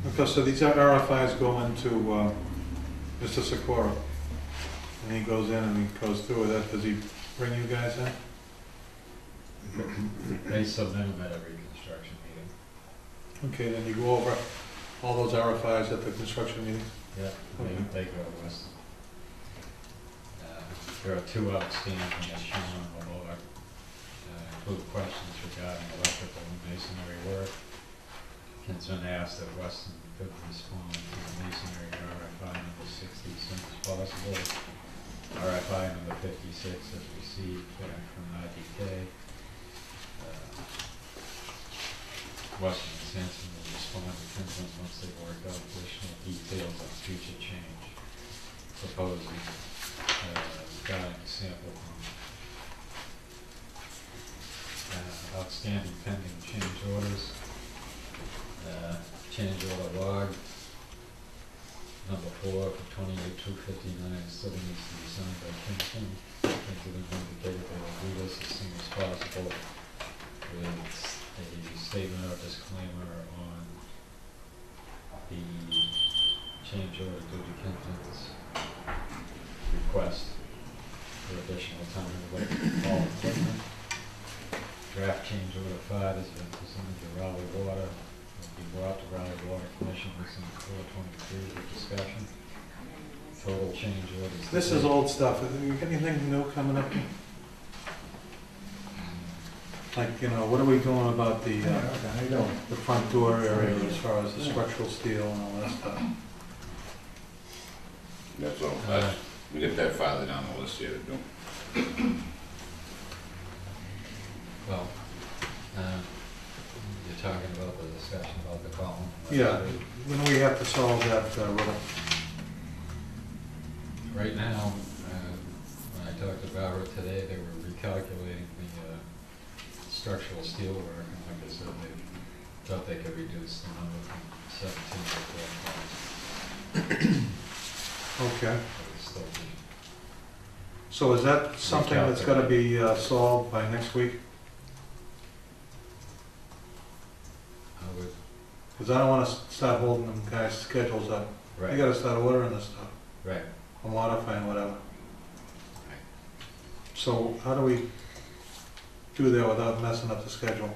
it. Okay, so these RFIs go into Mr. Sikora, and he goes in and he goes through that. Does he bring you guys in? They submit them at every construction meeting. Okay, then you go over all those RFIs at the construction meeting? Yeah, they go west. There are two outstanding, as shown below. Include questions regarding electrical and masonry work. Concern asked that Weston could respond to the masonry RFI number 60 as soon as possible. RFI number 56 is received back from IDK. Weston and Sampson will respond to Kinsman once they've worked out additional details on future change, proposing regarding sample from outstanding pending change orders. Change order log number 4 for 28,259 still needs to be signed by Kinsman. Kinsman indicated they will do this as soon as possible with a statement or disclaimer on the change order due to Kinsman's request for additional time related to all equipment. Draft change order 5 has been presented to Raleigh Water. Will be brought to Raleigh Water Commission this in 4/23 for discussion. Total change orders. This is old stuff. You got anything new coming up? Like, what are we doing about the front door area as far as the structural steel and all that stuff? That's all, we get that farther down the list here to do. Well, you're talking about the discussion about the column. Yeah, when we have to solve that riddle. Right now, when I talked to Barbara today, they were recalculating the structural steel work, and like I said, they thought they could reduce the number from 17 to 12 points. Okay. But it's still be So is that something that's gotta be solved by next week? I would, Because I don't wanna start holding them guys' schedules up. You right, gotta start ordering this stuff, right. or modifying whatever. Right. So how do we do that without messing up the schedule?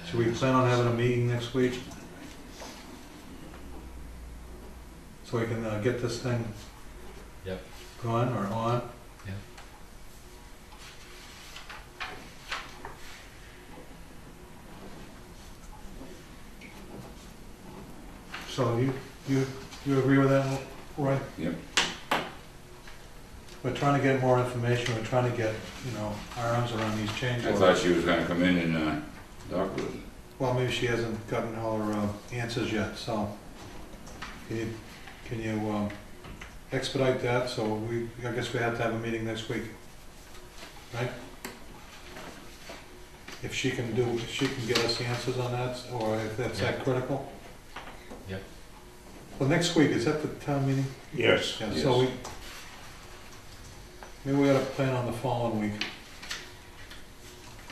Should we plan on having a meeting next week? So we can get this thing Yep. going or on? Yep. So you agree with that, Roy? Yep. We're trying to get more information, we're trying to get, our arms around these change I orders. thought she was gonna come in and, talk with it. Well, maybe she hasn't gotten her answers yet, so can you expedite that? So I guess we have to have a meeting next week, right? If she can get us the answers on that, or if that's that critical? Yep. Well, next week, is that the town meeting? Yes. Yeah, Yes. so maybe we ought to plan on the following week.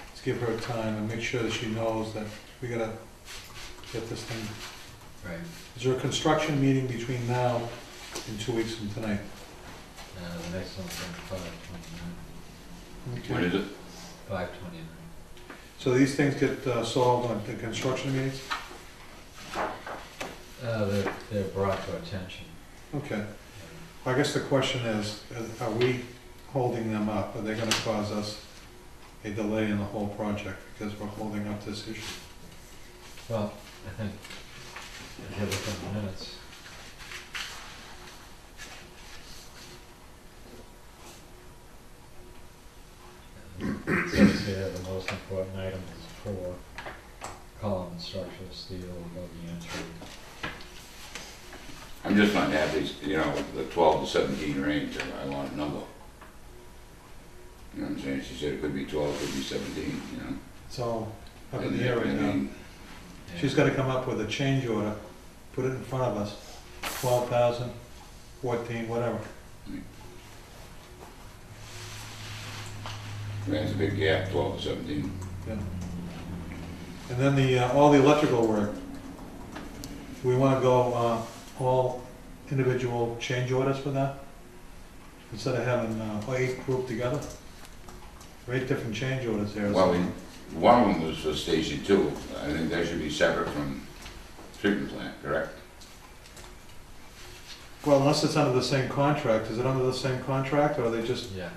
Let's give her time and make sure that she knows that we gotta get this thing. Right. Is there a construction meeting between now and 2 weeks from tonight? The next one's on 5/29. When is it? 5/29. So these things get solved on the construction meetings? They're brought to attention. Okay. I guess the question is, are we holding them up? Are they gonna cause us a delay in the whole project because we're holding up this issue? Well, I think, if you look at the minutes, it says here the most important item is 4, column and structural steel above the entry. I'm just not happy, the 12 to 17 range, I want a number. You know what I'm saying? She said it could be 12, it could be 17, It's all up in And, the air I right now. mean, Yeah. She's gotta come up with a change order, put it in front of us, 12,000, 14, whatever. That's a big gap, 12 to 17. Yeah. And then all the electrical work, do we wanna go all individual change orders for that? Instead of having 8 grouped together? 8 different change orders there. Well, one of them was for Station 2. I think that should be separate from treatment plant, correct? Well, unless it's under the same contract, is it under the same contract, or are they just, Yeah,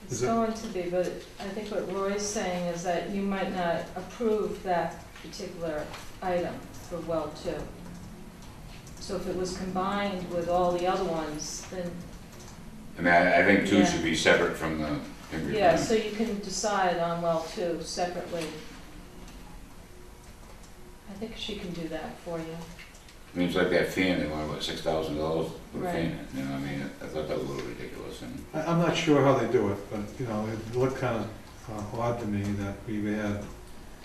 It's Is it- going to be, but I think what Roy's saying is that you might not approve that particular item for well 2. So if it was combined with all the other ones, then, I mean, I think 2 Yeah. should be separate from the Pingree yeah, plant. so you can decide on well 2 separately. I think she can do that for you. I mean, it's like that fan, they want, what, $6,000 for a Right. fan, you know, I mean, I thought that was a little ridiculous, and I'm not sure how they do it, but, you know, it looked kind of odd to me that we had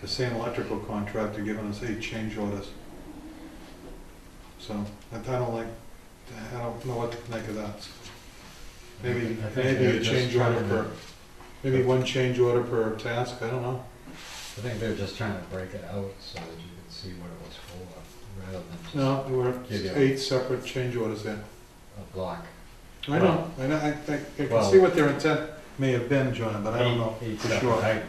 the same electrical contractor giving us 8 change orders. So, I don't like, I don't know what to make of that. Maybe, I think maybe they're a just change trying order to- per, maybe 1 change order per task, I don't know. I think they're just trying to break it out so that you can see what it was for, rather than just No, there were Give you- 8 separate change orders there. a block. I know, I can Well- see what their intent may have been, John, but I don't know Eight for separate sure. items.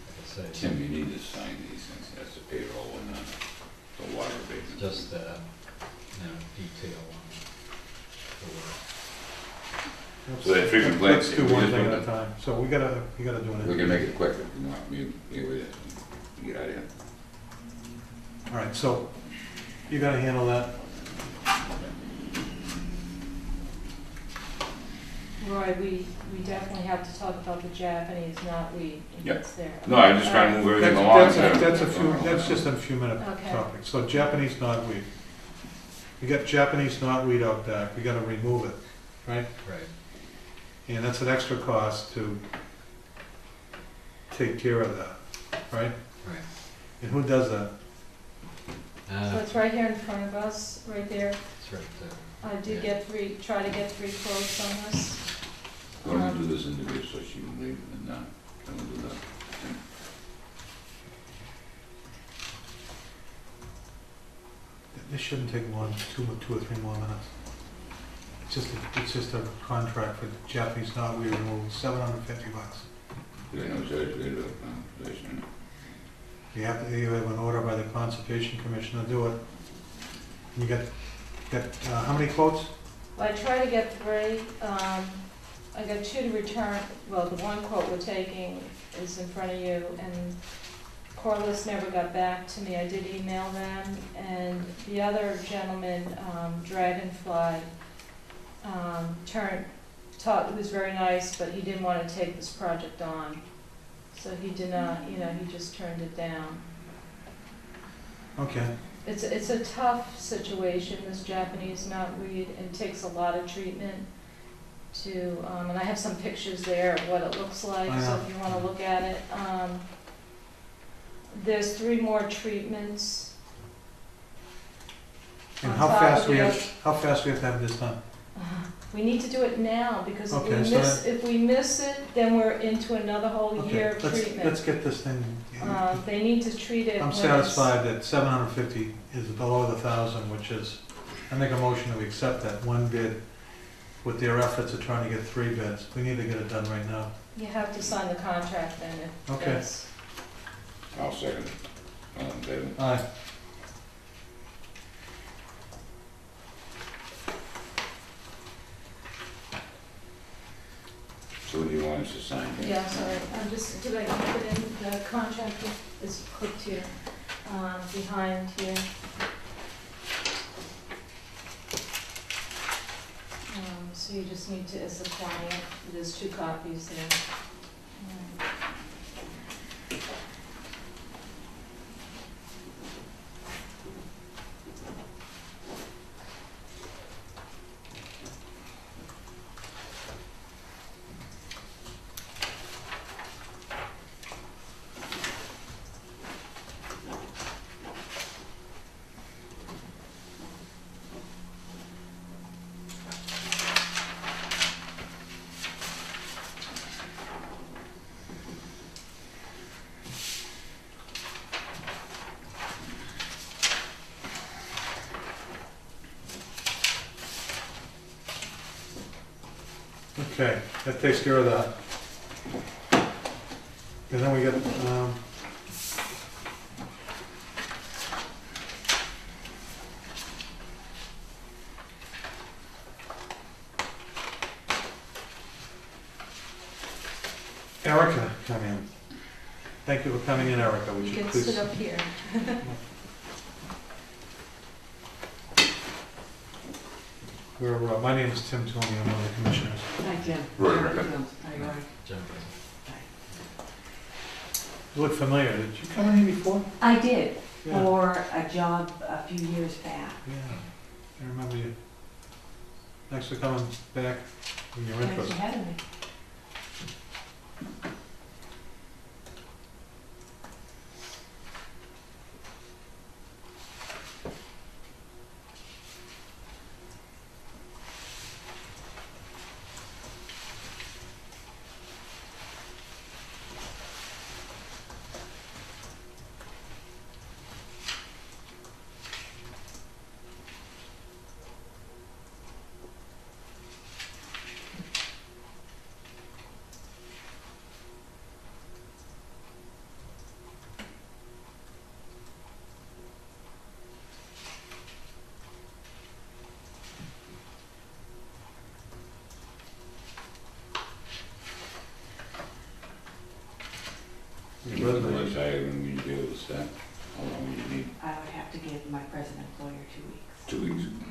Like I say, Tim, you need to sign these things, that's the payroll and the water abatement. just, detail on the work. So that treatment plant, Let's do we one just thing want at a time. So you gotta do We it. can make it quick if you want, you get out of here. All right, so you gotta handle that. Roy, we definitely have to talk about the Japanese knotweed if Yep. it's there. No, I'm just trying to move everything along. That's just a few minute Okay. topic. So Japanese knotweed. You got Japanese knotweed out back, you gotta remove it, right? Right. And that's an extra cost to take care of that, right? Right. And who does that? So it's right here in front of us, right there. It's right there. I did Yeah. try to get 3 quotes on this. Why don't we do this interview so she can leave and can we do that? This shouldn't take more than 2 or 3 more minutes. It's just a contract for Japanese knotweed removal, $750. Do they know judge, they do a position. You have an order by the Conservation Commission to do it. You got, how many quotes? Well, I tried to get 3. I got 2 to return. Well, the one quote we're taking is in front of you, and Corliss never got back to me. I did email them, and the other gentleman, Dragonfly, it was very nice, but he didn't want to take this project on. So he did not, he just turned it down. Okay. It's a tough situation, this Japanese knotweed, and it takes a lot of treatment to, and I have some pictures there of what it looks like, I so know. if you want to look at it. There's 3 more treatments. And On how top fast of we the have to have this done? We need to do it now, because Okay, so if we miss it, then we're into another whole Okay, year of let's treatment. get this thing. They need to treat it when I'm it's. satisfied that 750 is below the 1,000, which is, I make a motion that we accept that 1 bid with their efforts of trying to get 3 bids. We need to get it done right now. You have to sign the contract then, if Okay. that's. I'll second it. David? Aye. So what do you want us to sign here? Yeah, sorry, did I put in the contract is clicked here, behind here. So you just need to, as a client, there's 2 copies there. Okay, that takes care of that. And then we got, Erica come in. Thank you for coming in, Erica. Would You you can please? sit up here. My name is Tim Tony, I'm one of the commissioners. Hi, Jim. Right, How right. you doing? How you going? Jim, You look familiar. Did you come in here before? I did, Yeah. for a job a few years back. Yeah, I remember you. Thanks for coming back in your Thanks interest. for having me. Your resume. Unless I even need to be able to start, how long do you need? I would have to give my present employer 2 weeks. 2 weeks?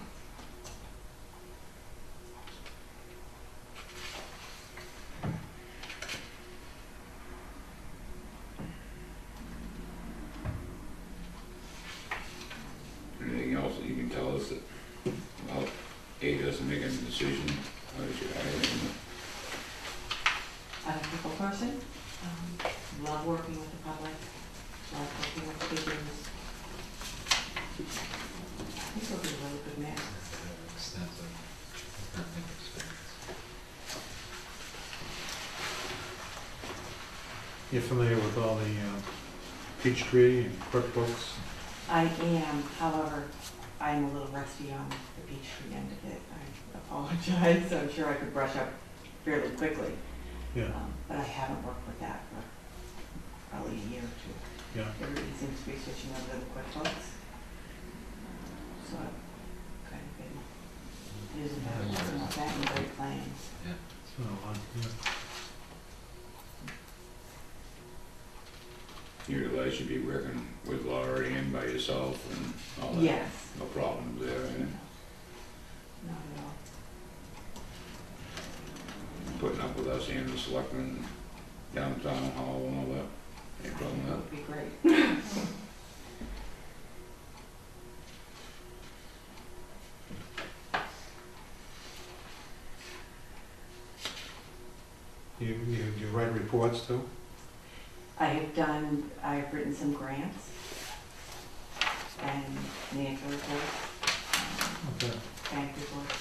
Anything else that you can tell us that, about A doesn't make any decision, how does you hire him? I'm a people person, love working with the public, love working with the business. I think it'll be a really good mix. extensive accounting experience. You're familiar with all the Peachtree and QuickBooks? I am, however, I'm a little rusty on the Peachtree end of it. I apologize, I'm sure I could brush up fairly quickly. Yeah, But I haven't worked with that for probably a year or two. yeah. Everybody seems to be switching over to the QuickBooks. So I've kind of been using that, working with that in Great Plains. It's been a lot, yeah. You realize you'd be working with Laura and by yourself and all that? Yes. No problems there, No, and not at all. putting up with us and the selectmen downtown hall and all that? Any problem That with would be great. You write reports too? I've written some grants and financial reports, Okay. bank reports.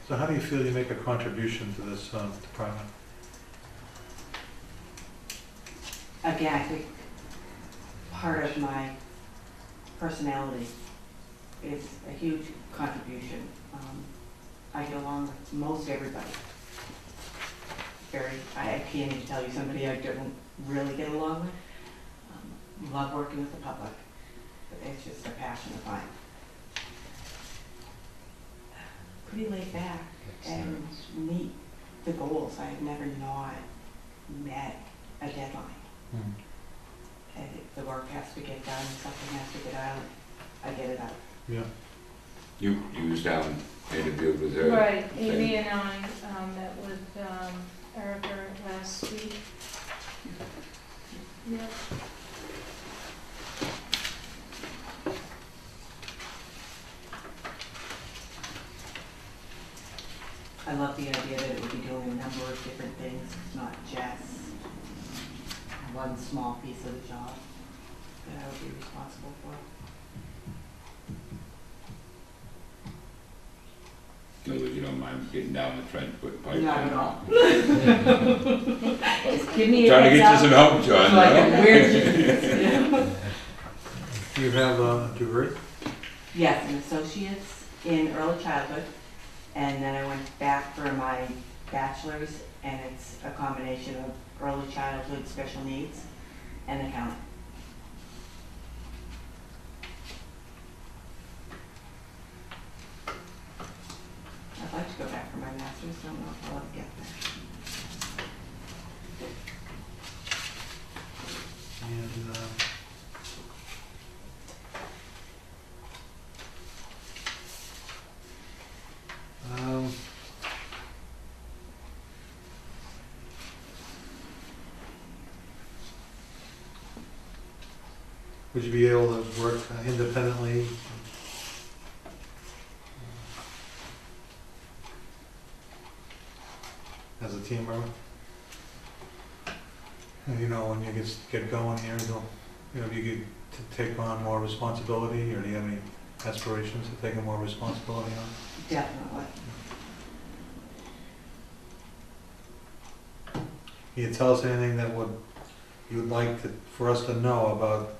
So how do you feel you make a contribution to this department? Again, I think part of my personality is a huge contribution. I get along with most everybody. I can't even tell you somebody I don't really get along with. Love working with the public, but it's just a passion of mine. Pretty laid back and meet the goals. I have never not met a deadline. Hmm. And if the work has to get done, something has to get out, I get it out. Yeah. You was down, interviewed with her? Right, Amy and I met with Erica last week. Yep. I love the idea that it would be doing a number of different things. It's not just one small piece of the job that I would be responsible for. In other words, you don't mind getting down the trench, putting pipe Not in. at all. Just give me a Trying to get you heads some up. help, John, So I you can know? wear Do you have a degree? Yes, an associate's in early childhood, and then I went back for my bachelor's, and it's a combination of early childhood special needs and accounting. I'd like to go back for my master's, don't know if I'll ever get there. And, would you be able to work independently? As a team member? And, you know, when you get going here, if you get to take on more responsibility, or do you have any aspirations of taking more responsibility on? Definitely. Can you tell us anything that you would like for us to know about,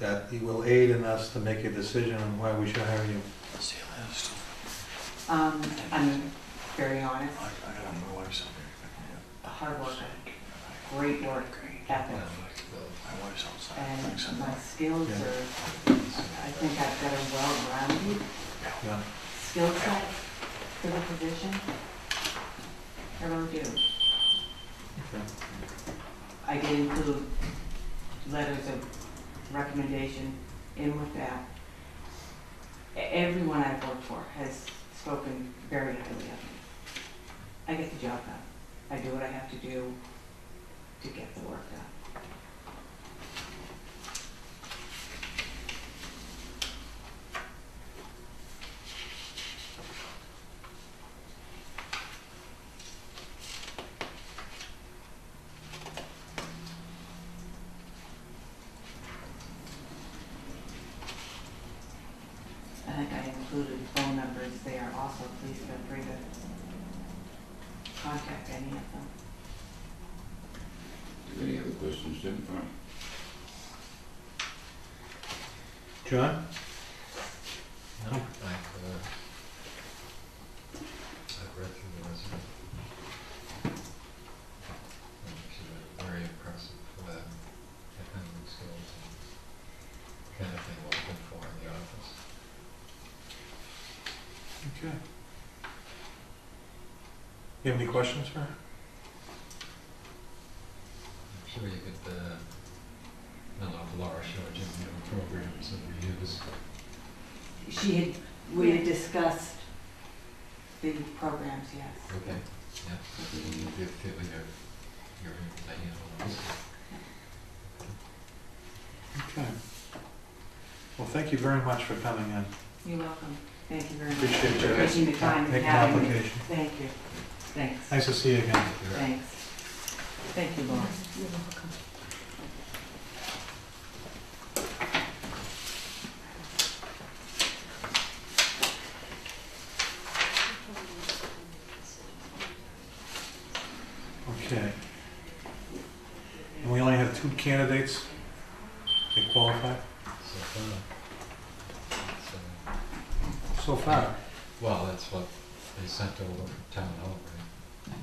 that it will aid in us to make a decision on why we should hire you? I'm very honest, a hard worker, great work ethic, and my skills are, I think I've got a well-rounded Yeah. skill set for the position. I really do. Okay. I did include letters of recommendation in with that. Everyone I've worked for has spoken very highly of me. I get the job done. I do what I have to do to get the work done. I think I included phone numbers there also. Please feel free to contact any of them. Any other questions, Jim? John? No, I've read through the resume. She's very impressive academic skills and kind of thing we're looking for in the office. Okay. You have any questions for her? I'm sure you could, I don't know if Laura showed you the programs that we use. We had discussed the programs, yes. Okay, yeah. You feel you're able to handle those. Okay. Well, thank you very much for coming in. You're welcome. Thank you very much. Appreciate you. For taking the time and Making an having me. application. Thank you. Thanks. Nice to see you again. Thanks. Thank you, Laura. You're welcome. Okay. And we only have 2 candidates. They qualify So far. So, so far. well, that's what they sent over from town hall, right?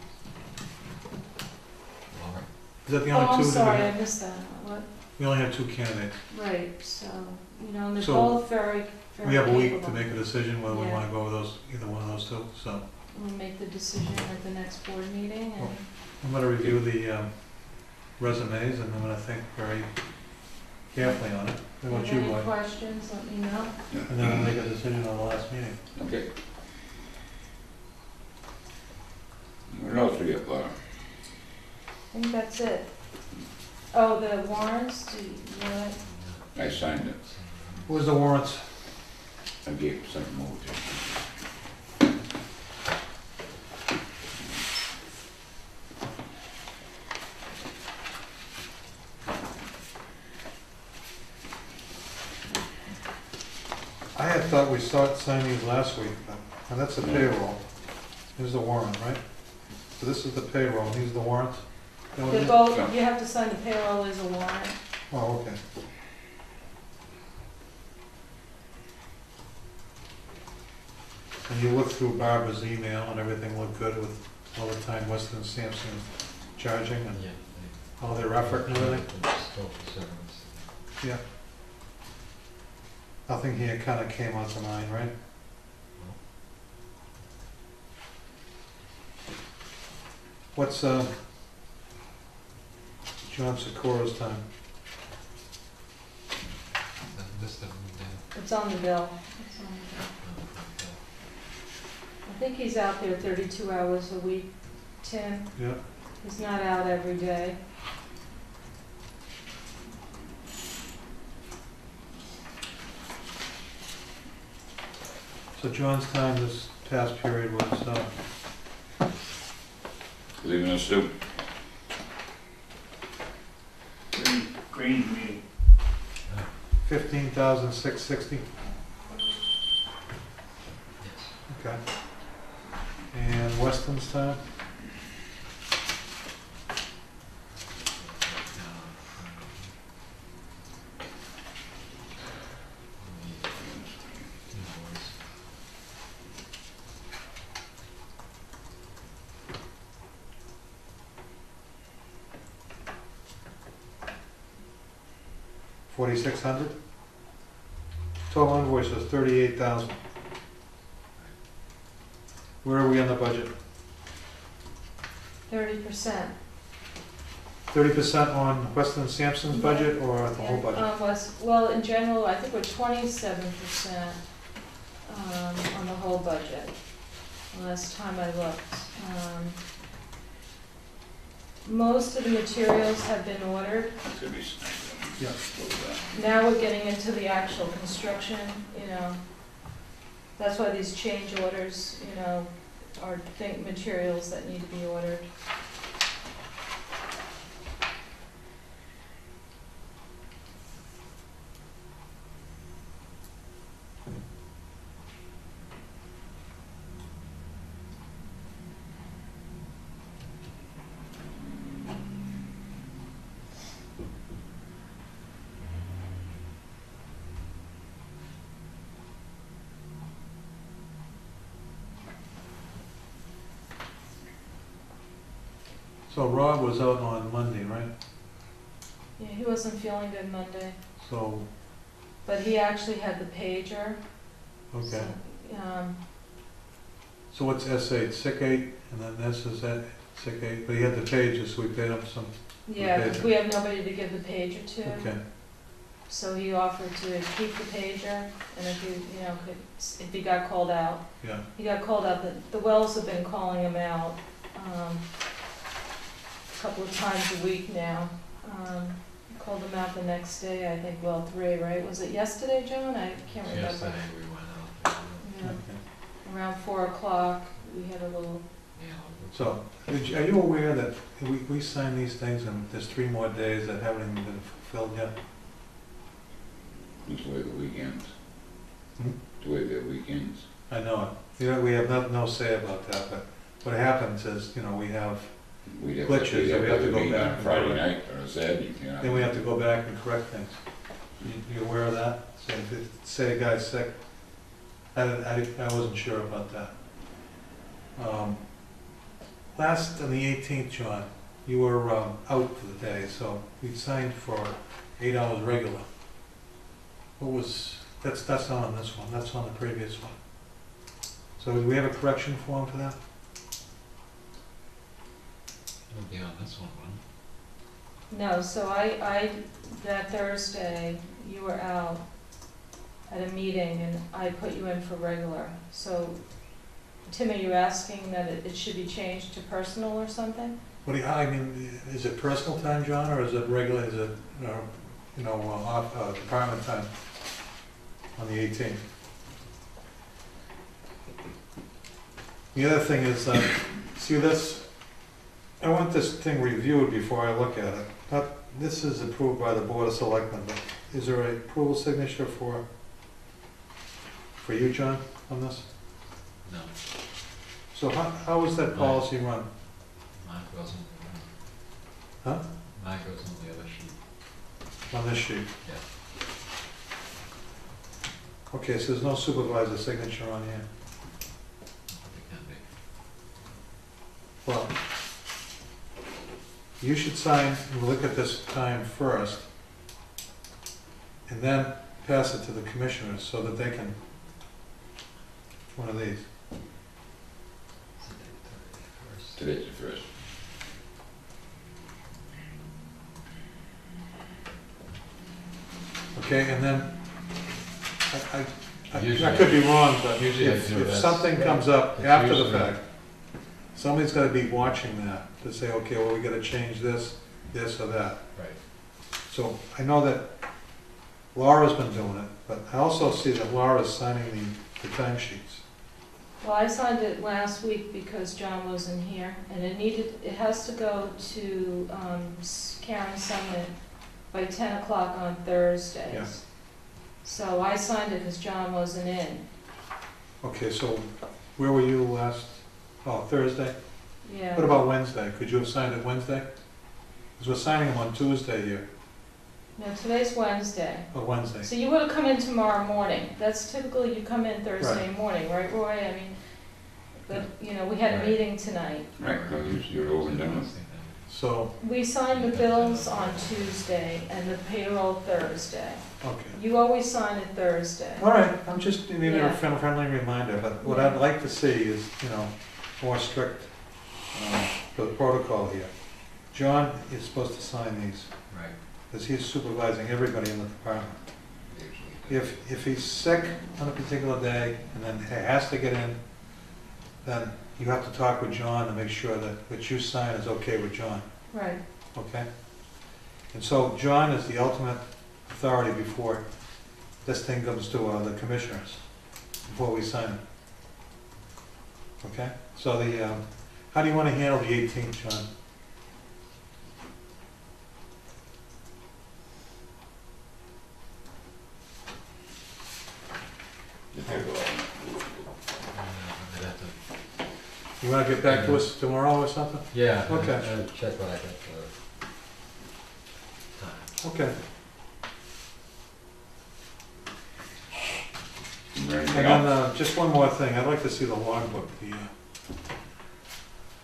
Laura? Is that the Oh, only 2 I'm that we sorry, I have? missed that. What? We only have 2 candidates. Right, so, you know, and they're So, both very, very We have a week to capable. make a decision whether we Yeah. want to go with either one of those 2. So We'll make the decision at the next board meeting, and I'm going to review the resumes, and I'm going to think very carefully on it. What about if you, any Boyd? questions, let me know. And then we'll make a decision on the last meeting. Okay. What else we got, Laura? I think that's it. Oh, the warrants, do you want? I signed it. Where's the warrants? I gave something over to you. I have thought we signed these last week, and that's the payroll. Here's the warrant, right? So this is the payroll, and these are the warrants? Is that what it They're is? both, you have to sign the payroll as a warrant. Oh, okay. And you looked through Barbara's email and everything looked good with all the time Weston and Sampson charging and Yeah. all their effort and everything? Still for service. Yeah. Nothing here kinda came out to mind, right? What's, John Sikora's time? This doesn't do. It's on the bill. It's on the bill. I think he's out there 32 hours a week, Tim. Yeah. He's not out every day. So John's time this past period was, Leaving us too. Green meeting. 15,660, Yes. okay. And Weston's time? $4,600. Total invoice was $38,000. Where are we on the budget? 30%. 30% on Weston and Sampson's budget or the whole budget? Well, in general, I think we're 27% on the whole budget, last time I looked. Most of the materials have been ordered. It's gonna be sniped. Yeah. Now we're getting into the actual construction, you know. That's why these change orders, you know, are materials that need to be ordered. So Rob was out on Monday, right? Yeah, he wasn't feeling good Monday, So, but he actually had the pager. okay. So, So what's S8, sick 8, and then this is that, sick 8, but he had the pages, so we paid him some, yeah, pager. 'cause we have nobody to give the pager to. okay. So he offered to keep the pager, and if he, you know, if he got called out, Yeah, he got called out. The Wells have been calling him out a couple of times a week now. Called him out the next day, I think, well, 3, right? Was it yesterday, John? I can't remember. Yesterday we went out. Yeah, okay. around 4 o'clock, we had a little, Yeah. So, are you aware that we signed these things and there's 3 more days that haven't even been fulfilled yet? It's the way the weekends. Hmm? The way the weekends. I know it. You know, we have no say about that, but what happens is, you know, we have, We'd have Glitches, we'd so we have to a go meeting back on and Friday do it. night or Saturday, you know. then we have to go back and correct things. You aware of that? So say a guy's sick, I wasn't sure about that. Last, on the 18th, John, you were out for the day, so we signed for 8 hours regular. What was, that's not on this one, that's on the previous one. So do we have a correction form for that? It'll be on this one, wouldn't no, so that Thursday, you were out at a meeting, and I put you in for regular. So, Tim, are you asking that it should be changed to personal or something? What do you, I mean, is it personal time, John, or is it regular, is it, you know, off, department time on the 18th? The other thing is, see this, I want this thing reviewed before I look at it. This is approved by the Board of Selectmen, but is there a approval signature for for you, John, on this? No, So how is that policy run? mine goes on Huh? mine goes on the other sheet. On this sheet? Yeah. Okay, so there's no supervisor signature on here. It can be. Well, you should sign and look at this time first, and then pass it to the commissioners so that they can, one of these. Today's the first. Okay, and then, I Usually- could be wrong, but usually I if do this. something comes up It's after the usually- fact, somebody's gotta be watching that, to say, okay, well, we gotta change this, this or that. Right. So I know that Laura's been doing it, but I also see that Laura's signing the timesheets. Well, I signed it last week because John wasn't here, and it has to go to Karen Summit by 10 o'clock on Thursdays. Yeah. So I signed it because John wasn't in. Okay, so where were you last, Thursday? Yeah. What about Wednesday? Could you have signed it Wednesday? Because we're signing them on Tuesday here, No, today's Wednesday. or Wednesday. So you would have come in tomorrow morning. That's typically, you come in Thursday morning, right, Roy? I mean, but, you know, we had a Right. meeting tonight. Right, because you're over and done with. So, We signed the bills on Tuesday and the payroll Thursday. okay. You always sign it Thursday. All right, I'm just giving you a Yeah. friendly reminder, but what I'd like to see is, more strict the protocol here. John is supposed to sign these, Right, because he's supervising everybody in the department. usually. If he's sick on a particular day and then he has to get in, then you have to talk with John to make sure that what you sign is okay with John, Right. okay? And so John is the ultimate authority before this thing comes to the commissioners, before we sign it. Okay? So how do you want to handle the 18th, John? You take a lot. I'd have to- You want to get back to us tomorrow or something? Yeah. Okay. I'll check what I got for time. Okay. Is there And anything then, else? just one more thing, I'd like to see the logbook,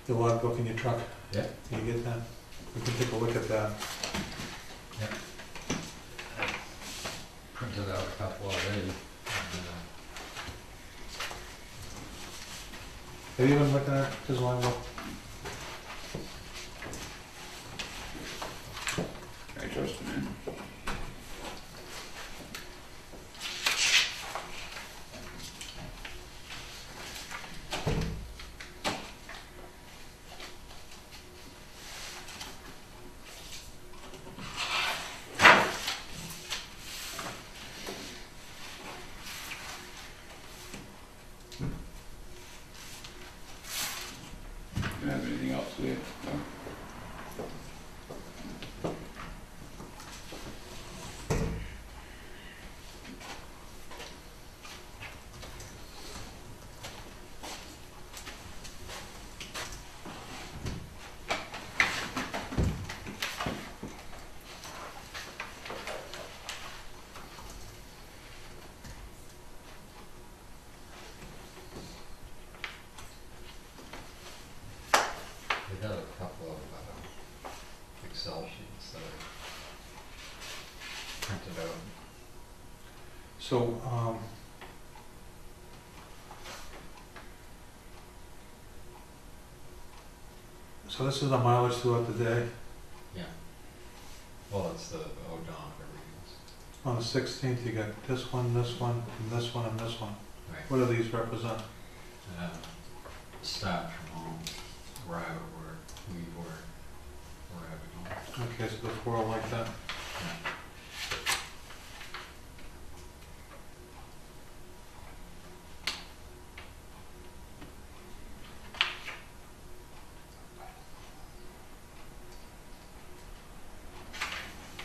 the logbook in your truck. Yeah. Can you get that? We can take a look at that. Printed out a couple already. And, Have you been looking at his logbook? I trust him, man. Do you have anything else there? No? We got a couple of Excel sheets that I printed out. So, so this is the mileage throughout the day. Yeah. Well, it's the odometer readings. On the 16th, you got this one, and this one, and this one, and this one. Right. What do these represent? Start from home, where I would work, leave work, where I would go. Okay, so the 4 are like that.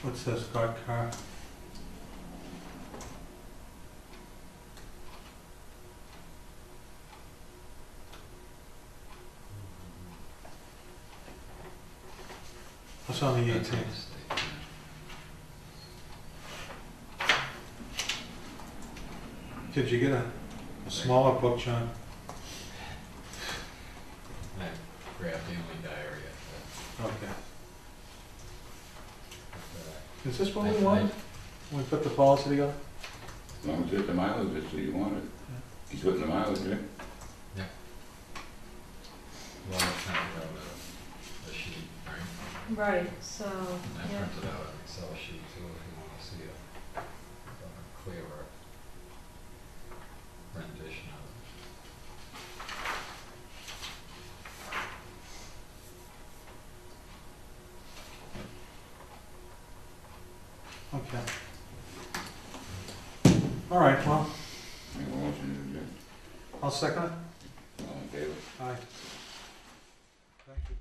What's this, got car? What's on the That's a 18th? mistake, yeah. Did you get a smaller book, John? I grabbed the only diary Okay. I Is this what I- we wanted? When we put the policy together? As long as it's the mileage, that's what you wanted. He's putting the mileage, right? Well, I printed out a sheet, right? Right, so, I yeah. printed out an Excel sheet too, if you wanna see a clearer rendition of it. Okay. All right, well, Make a motion to adjourn. I'll second it. All in favor? Aye. Thank you.